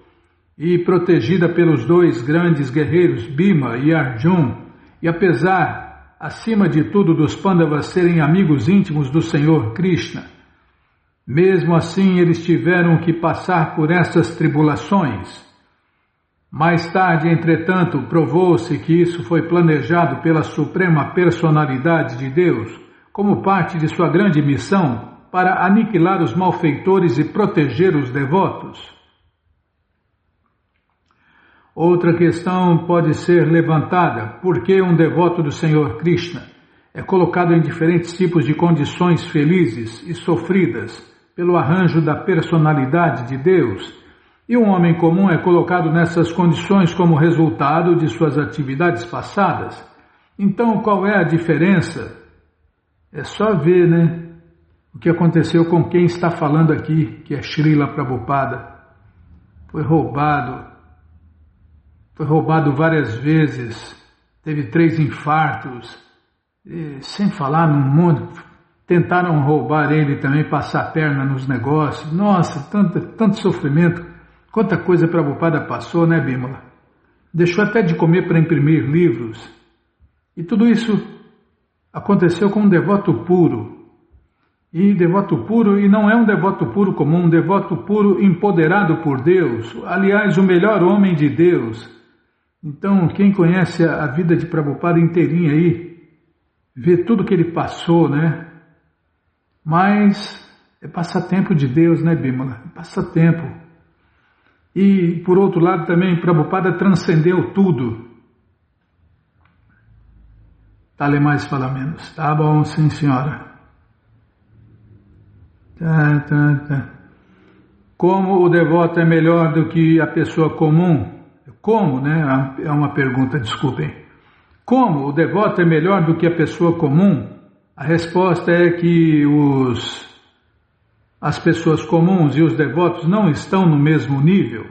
e protegida pelos dois grandes guerreiros Bhima e Arjuna, e apesar, acima de tudo, dos Pandavas serem amigos íntimos do Senhor Krishna, mesmo assim eles tiveram que passar por essas tribulações. Mais tarde, entretanto, provou-se que isso foi planejado pela Suprema Personalidade de Deus como parte de sua grande missão para aniquilar os malfeitores e proteger os devotos. Outra questão pode ser levantada: por que um devoto do Senhor Krishna é colocado em diferentes tipos de condições felizes e sofridas pelo arranjo da personalidade de Deus, e um homem comum é colocado nessas condições como resultado de suas atividades passadas? Então, qual é a diferença? É só ver, né, o que aconteceu com quem está falando aqui, que é Srila Prabhupada. Foi roubado várias vezes, teve 3 infartos, sem falar num monte. Tentaram roubar ele também, passar a perna nos negócios. Nossa, tanto sofrimento. Quanta coisa Prabhupada passou, né, Bímola? Deixou até de comer para imprimir livros. E tudo isso aconteceu com um devoto puro. E devoto puro, e não é um devoto puro comum, um devoto puro empoderado por Deus, aliás, o melhor homem de Deus. Então, quem conhece a vida de Prabhupada inteirinha aí, vê tudo que ele passou, né? Mas é passatempo de Deus, né, Bímola? É passatempo. E, por outro lado, também, Prabhupada transcendeu tudo. Fale mais, fala menos. Tá bom, sim, senhora. Tá. Como o devoto é melhor do que a pessoa comum? Como, né? É uma pergunta, desculpem. Como o devoto é melhor do que a pessoa comum? A resposta é que as pessoas comuns e os devotos não estão no mesmo nível.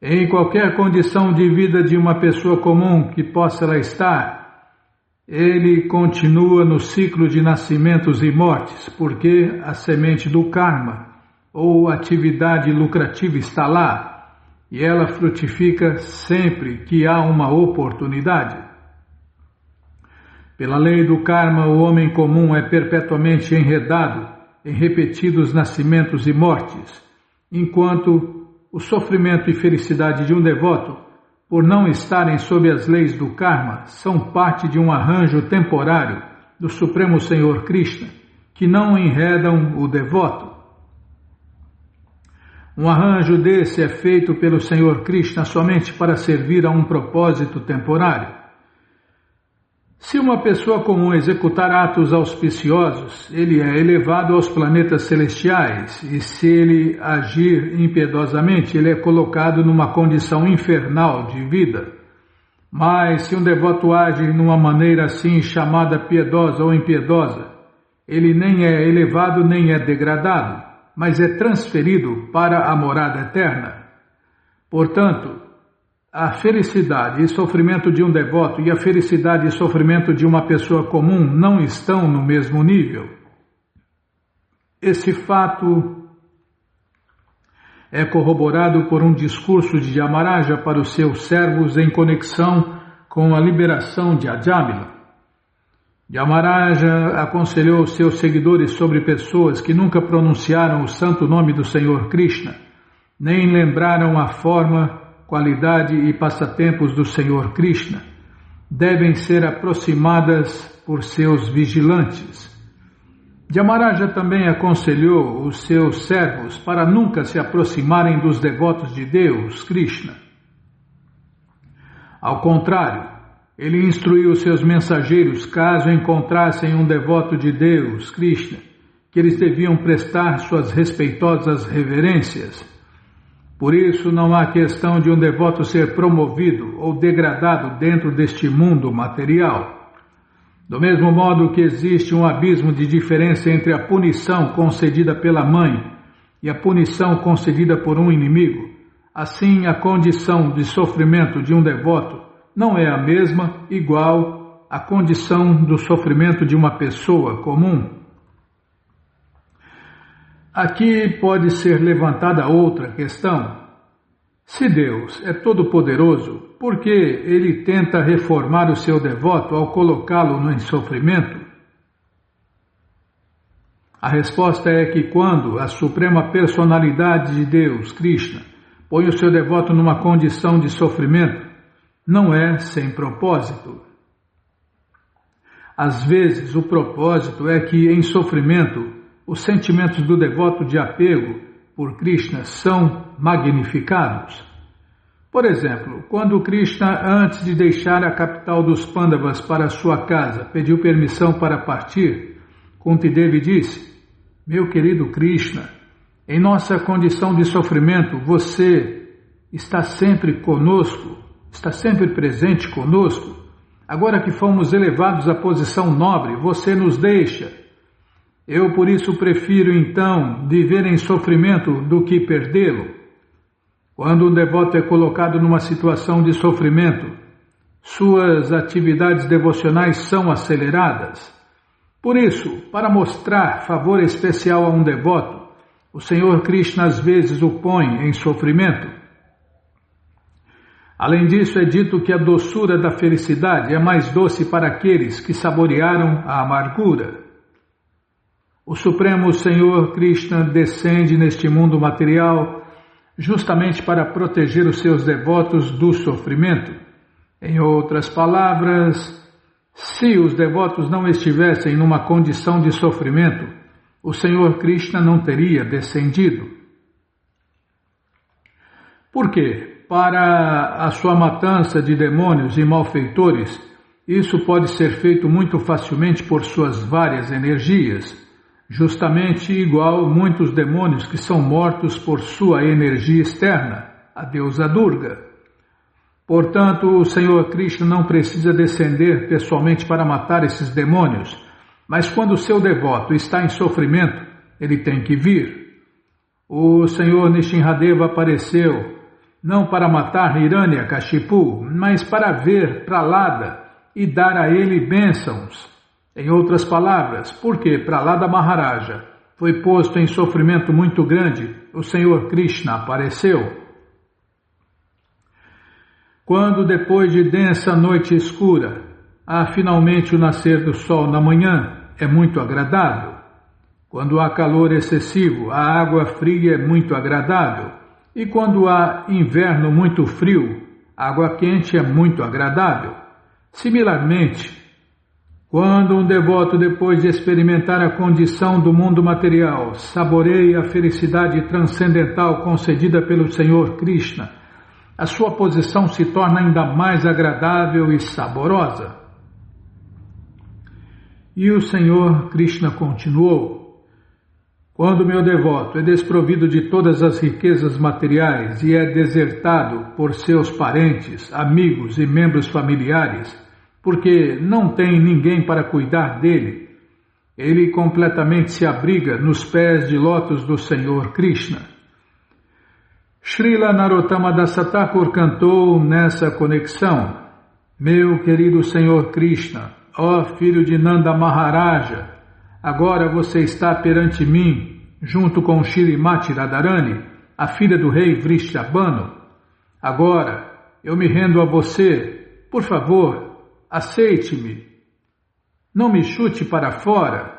Em qualquer condição de vida de uma pessoa comum que possa ela estar, ele continua no ciclo de nascimentos e mortes, porque a semente do karma, ou atividade lucrativa, está lá, e ela frutifica sempre que há uma oportunidade. Pela lei do karma, o homem comum é perpetuamente enredado em repetidos nascimentos e mortes, enquanto o sofrimento e felicidade de um devoto, por não estarem sob as leis do karma, são parte de um arranjo temporário do Supremo Senhor Krishna, que não enredam o devoto. Um arranjo desse é feito pelo Senhor Krishna somente para servir a um propósito temporário. Se uma pessoa comum executar atos auspiciosos, ele é elevado aos planetas celestiais, e se ele agir impiedosamente, ele é colocado numa condição infernal de vida. Mas se um devoto age numa maneira assim chamada piedosa ou impiedosa, ele nem é elevado nem é degradado, mas é transferido para a morada eterna. Portanto, a felicidade e sofrimento de um devoto e a felicidade e sofrimento de uma pessoa comum não estão no mesmo nível. Esse fato é corroborado por um discurso de Yamaraja para os seus servos em conexão com a liberação de Ajamila. Yamaraja aconselhou seus seguidores sobre pessoas que nunca pronunciaram o santo nome do Senhor Krishna, nem lembraram a forma, qualidade e passatempos do Senhor Krishna, devem ser aproximadas por seus vigilantes. Yamaraja também aconselhou os seus servos para nunca se aproximarem dos devotos de Deus, Krishna. Ao contrário, ele instruiu seus mensageiros, caso encontrassem um devoto de Deus, Krishna, que eles deviam prestar suas respeitosas reverências. Por isso, não há questão de um devoto ser promovido ou degradado dentro deste mundo material. Do mesmo modo que existe um abismo de diferença entre a punição concedida pela mãe e a punição concedida por um inimigo, assim a condição de sofrimento de um devoto não é a mesma, igual à condição do sofrimento de uma pessoa comum. Aqui pode ser levantada outra questão. Se Deus é todo-poderoso, por que ele tenta reformar o seu devoto ao colocá-lo em sofrimento? A resposta é que quando a suprema personalidade de Deus, Krishna, põe o seu devoto numa condição de sofrimento, não é sem propósito. Às vezes o propósito é que em sofrimento os sentimentos do devoto de apego por Krishna são magnificados. Por exemplo, quando Krishna, antes de deixar a capital dos Pandavas para sua casa, pediu permissão para partir, Kuntidevi disse: "Meu querido Krishna, em nossa condição de sofrimento, você está sempre conosco, está sempre presente conosco. Agora que fomos elevados à posição nobre, você nos deixa. Eu, por isso, prefiro, então, viver em sofrimento do que perdê-lo." Quando um devoto é colocado numa situação de sofrimento, suas atividades devocionais são aceleradas. Por isso, para mostrar favor especial a um devoto, o Senhor Krishna às vezes o põe em sofrimento. Além disso, é dito que a doçura da felicidade é mais doce para aqueles que saborearam a amargura. O Supremo Senhor Krishna descende neste mundo material justamente para proteger os seus devotos do sofrimento. Em outras palavras, se os devotos não estivessem numa condição de sofrimento, o Senhor Krishna não teria descendido. Por quê? Para a sua matança de demônios e malfeitores, isso pode ser feito muito facilmente por suas várias energias, justamente igual muitos demônios que são mortos por sua energia externa, a deusa Durga. Portanto, o Senhor Krishna não precisa descender pessoalmente para matar esses demônios, mas quando o seu devoto está em sofrimento, ele tem que vir. O Senhor Nishinradeva apareceu não para matar Hiranyakashipu, mas para ver Pralada e dar a ele bênçãos. Em outras palavras, porque Pralada Maharaja foi posto em sofrimento muito grande, o Senhor Krishna apareceu. Quando depois de densa noite escura, há finalmente o nascer do sol na manhã, é muito agradável. Quando há calor excessivo, a água fria é muito agradável. E quando há inverno muito frio, a água quente é muito agradável. Similarmente, quando um devoto, depois de experimentar a condição do mundo material, saboreia a felicidade transcendental concedida pelo Senhor Krishna, a sua posição se torna ainda mais agradável e saborosa. E o Senhor Krishna continuou: quando meu devoto é desprovido de todas as riquezas materiais e é desertado por seus parentes, amigos e membros familiares, porque não tem ninguém para cuidar dele, ele completamente se abriga nos pés de lótus do Senhor Krishna. Srila Narottama Dasa Thakur cantou nessa conexão: meu querido Senhor Krishna, ó filho de Nanda Maharaja, agora você está perante mim, junto com Shrimati Radharani, a filha do rei Vrishabhanu. Agora eu me rendo a você. Por favor, aceite-me. Não me chute para fora.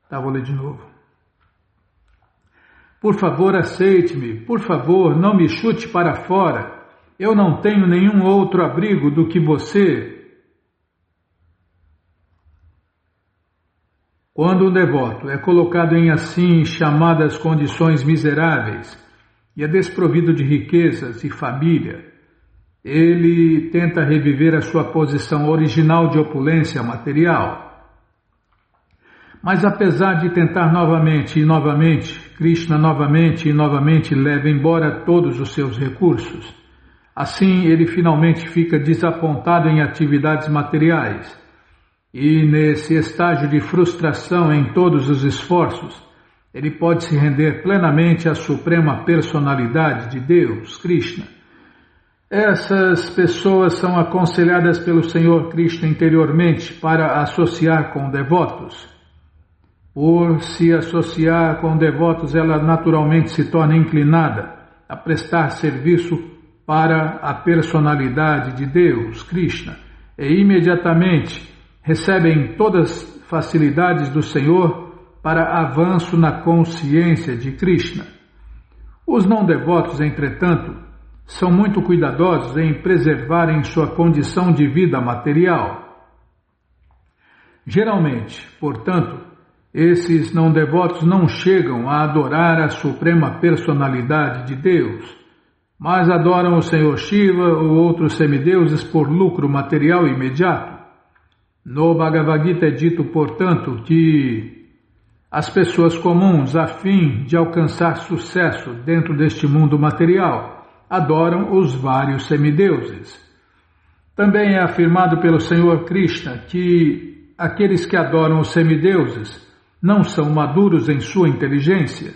Vou ler de novo. Por favor, aceite-me. Por favor, não me chute para fora. Eu não tenho nenhum outro abrigo do que você. Quando um devoto é colocado em assim chamadas condições miseráveis e é desprovido de riquezas e família, ele tenta reviver a sua posição original de opulência material. Mas apesar de tentar novamente e novamente, Krishna novamente e novamente leva embora todos os seus recursos. Assim ele finalmente fica desapontado em atividades materiais. E nesse estágio de frustração em todos os esforços, ele pode se render plenamente à suprema personalidade de Deus, Krishna. Essas pessoas são aconselhadas pelo Senhor Krishna interiormente para associar com devotos. Por se associar com devotos, ela naturalmente se torna inclinada a prestar serviço para a personalidade de Deus, Krishna, e imediatamente recebem todas as facilidades do Senhor para avanço na consciência de Krishna. Os não devotos, entretanto, são muito cuidadosos em preservarem sua condição de vida material. Geralmente, portanto, esses não devotos não chegam a adorar a suprema personalidade de Deus, mas adoram o Senhor Shiva ou outros semideuses por lucro material imediato. No Bhagavad Gita é dito, portanto, que as pessoas comuns, a fim de alcançar sucesso dentro deste mundo material, adoram os vários semideuses. Também é afirmado pelo Senhor Krishna que aqueles que adoram os semideuses não são maduros em sua inteligência.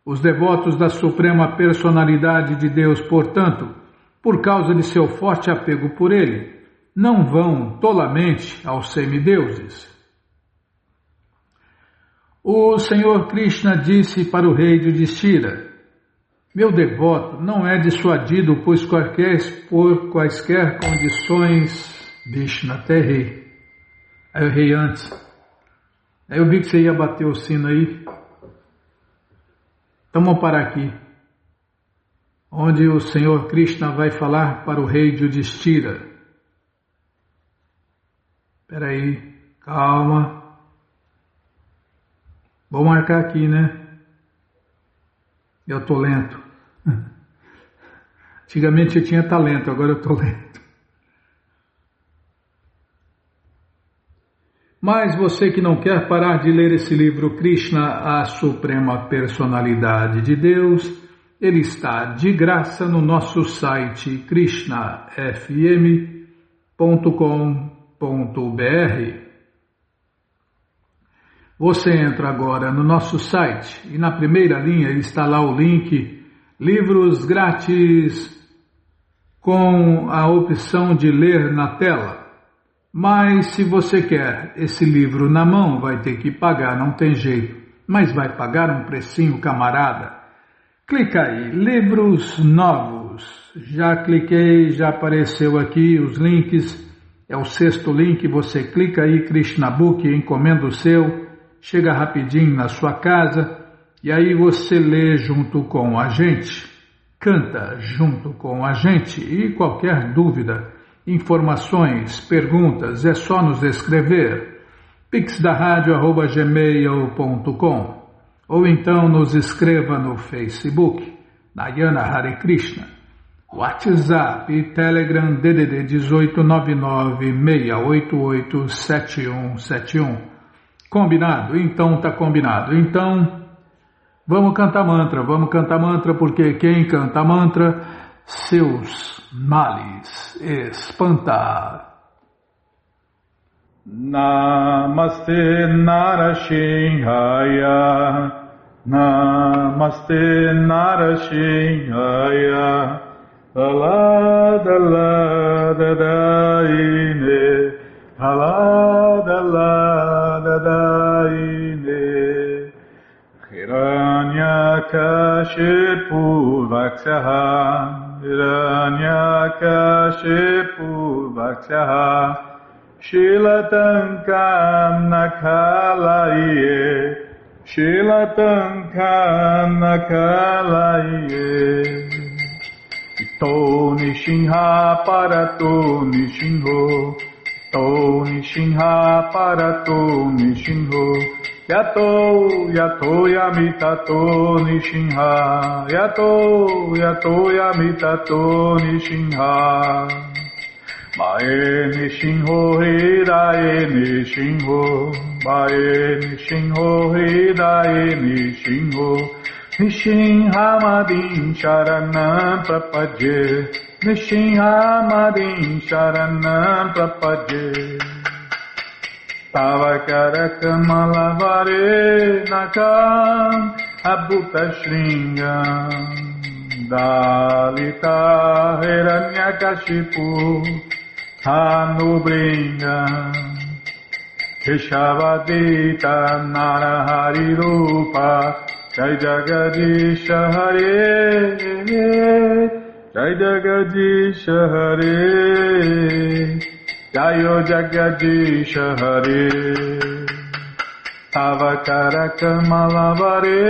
Os devotos da suprema personalidade de Deus, portanto, por causa de seu forte apego por ele, não vão tolamente aos semideuses. O Senhor Krishna disse para o rei Yudhishthira: meu devoto não é dissuadido por quaisquer condições. Vishnu, até rei. Aí eu errei antes. Eu vi que você ia bater o sino aí. Então vamos parar aqui. Onde o Senhor Krishna vai falar para o rei de Yudhishthira. Espera aí, calma. Vou marcar aqui, né? Eu tô lento. Antigamente eu tinha talento, agora eu tô lento. Mas você que não quer parar de ler esse livro, Krishna, a Suprema Personalidade de Deus, ele está de graça no nosso site krishnafm.com.br. Você entra agora no nosso site e na primeira linha está lá o link Livros Grátis com a opção de ler na tela. Mas se você quer esse livro na mão, vai ter que pagar, não tem jeito. Mas vai pagar um precinho, camarada. Clica aí, livros novos. Já cliquei, já apareceu aqui os links. É o 6º link, você clica aí, Krishna Book, encomenda o seu. Chega rapidinho na sua casa e aí você lê junto com a gente, canta junto com a gente e qualquer dúvida, informações, perguntas, é só nos escrever pixdaradio@gmail.com ou então nos escreva no Facebook, Nayana Hare Krishna, WhatsApp e Telegram DDD 1899-688-7171. Combinado? Então tá combinado. Então, vamos cantar mantra, porque quem canta mantra, seus males espanta. Namaste Narashinhaya, Namaste Narashinhaya, Aladaladaine, Aladaladaine, Hiranyakashipu Vaksyaha, Hiranyakashipu Vaksyaha, Shilatankam Nakalaye, Shilatankam Nakalaye, Ito Nishinha Parato Nishinho, Ito Nishinha Parato Nishinho, Yato Yato Yamitato Nishinha, Yato Yato Yamitato Nishinha, Mae Nishinho Hirae Nishinho, Mae Nishinho Hirae Nishinho, Nishinhamadin Sharanam Prapadye, Nishinhamadin Sharanam Prapadye, Tavakarakamalabare Nakam Abhuta Shringam, Dalita Hiranyakashipu Hanubringam, Keshavadita Narahari Rupa, Jai Jagadisha Hare, Jai Jagadisha Hare, Jayo Jagadisha Hare, Tavakarakamalabare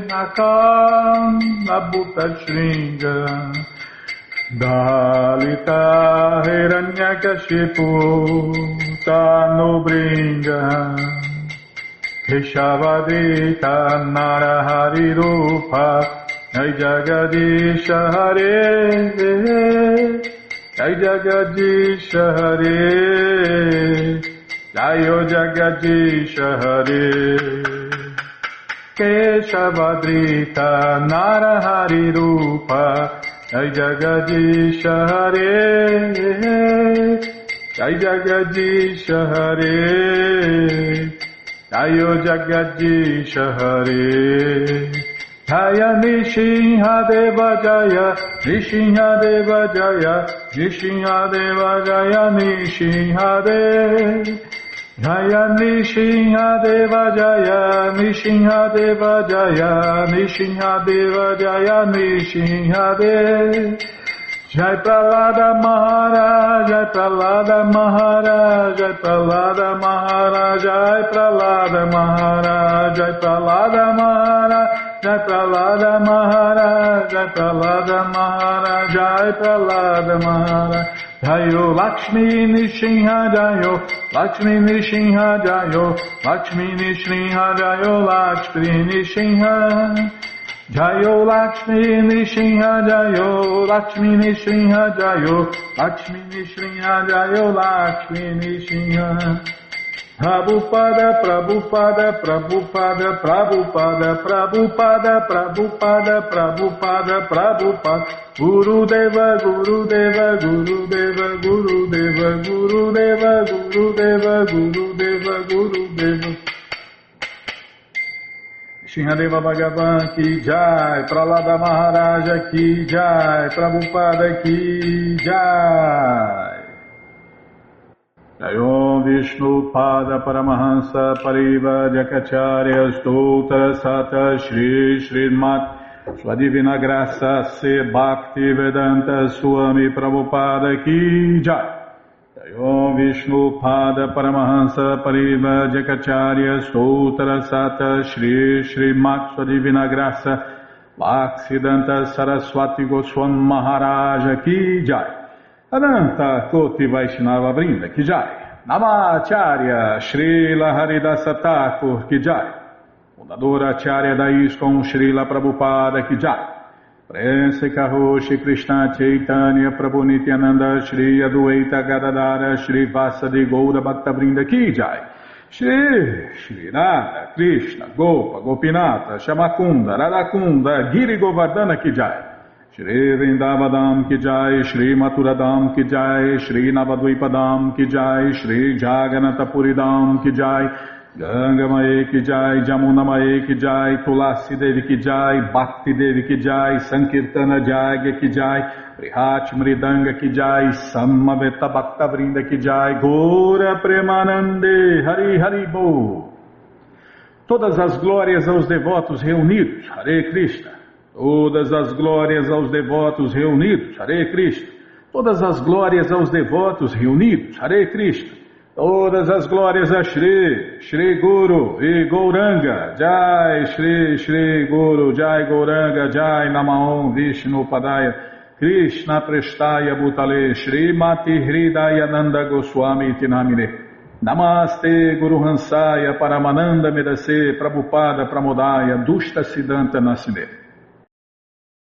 Nakam Abhuta Shringam, Dalita Hiranyakashipu Tanubringam, Keshavadita Narahari Rupa, Jai Jagadisha Hare, Jai Jagadisha Hare, Jayo Jagadisha Hare, Keshavadita Narahari Rupa, Jai Jagadisha Hare, Jai Jagadisha Hare, Jayo Jagadisha Hare, Jaya Nishinha Deva Jaya, Nishinha Deva Jaya, Nishinha Deva Jaya, Nishinha Deva Jaya, Nishinha Deva Jaya, Nishinha Deva Jaya, Nishinha Deva Jaya, Nishinha Deva Jai Prahlada Maharaj, Jai Prahlada Maharaj, Jai Prahlada Maharaj, Jai Prahlada Maharaj, Jai Prahlada Maharaj, Jai Prahlada Maharaj, Jai Prahlada Maharaj, Jai Prahlada Maharaj. Jayo Lakshmi Nishinha Jayo, Lakshmi Nishinha Jayo, Lakshmi Nishinha Jayo, Lakshmi Nishinha. Jayo Lakshmi Nishinha Jayo, Lakshmi Nishinha Jayo, Lakshmi Nishinha Jayo, Lakshmi Nishinha. Prabhupada, Prabhupada, Prabhupada, Prabhupada, Prabhupada, Prabhupada, Prabhupada, Prabhupada, Gurudeva, Gurudeva, Gurudeva, Gurudeva, Gurudeva, Gurudeva, Gurudeva, Gurudeva. Shinhadeva Bhagavan ki jai, Prahlada Maharaja ki jai, Prabhupada ki jai. Jayom Vishnu Pada Paramahansa Pariva Jakacharya Stoutra Sata Shri Srimat Sua Divina Graça Se Bhakti Vedanta Swami Prabhupada ki jai. Jayom Vishnu Pada Paramahansa Pariva Jakacharya Stoutra Sata Shri Srimat Sua Divina Graça Bhaktisiddhanta Saraswati Goswami Maharaja ki jai. Ananta Koti Vaishnava Vrinda ki jai. Namacharya Srila Haridasa Thakur ki jai. Fundadora Acharya da ISKCON Srila Prabhupada ki jai. Prense Karoshi Krishna Chaitanya Prabhu Nityananda Shri Adueita Gadadara Shri Vasadi Goura Bhakta Vrinda ki jai. Shri Radha Krishna Gopa Gopinata Shamakunda Radakunda Giri Govardhana ki jai. Shri Vrindavadam ki jai, Shri Maturadam ki jai, Shri Navadvipadam ki jai, Shri Jaganatapuridam ki jai, Gangamae ki jai, Jamunamae ki jai, Tulasi Devi ki jai, Bhakti Devi ki jai, Sankirtana Jagya ki jai, Prihat Mridanga ki jai, Samaveta Bhakta Vrinda ki jai, Gora Premanande, Hari Hari Bo. Todas as glórias aos devotos reunidos, Hare Krishna. Todas as glórias aos devotos reunidos, Hare Krishna. Todas as glórias aos devotos reunidos, Hare Krishna. Todas as glórias a Shri, Shri Guru e Gauranga, Jai Shri, Shri Guru, Jai Gauranga, Jai Namaon Vishnu Padaya, Krishna Prestaya Bhutale, Shri Mati Hridayananda Goswami Tinamine. Namaste Guru Hansaya Paramananda Medase Prabhupada Pramodaya Dushta Siddhanta Nasine.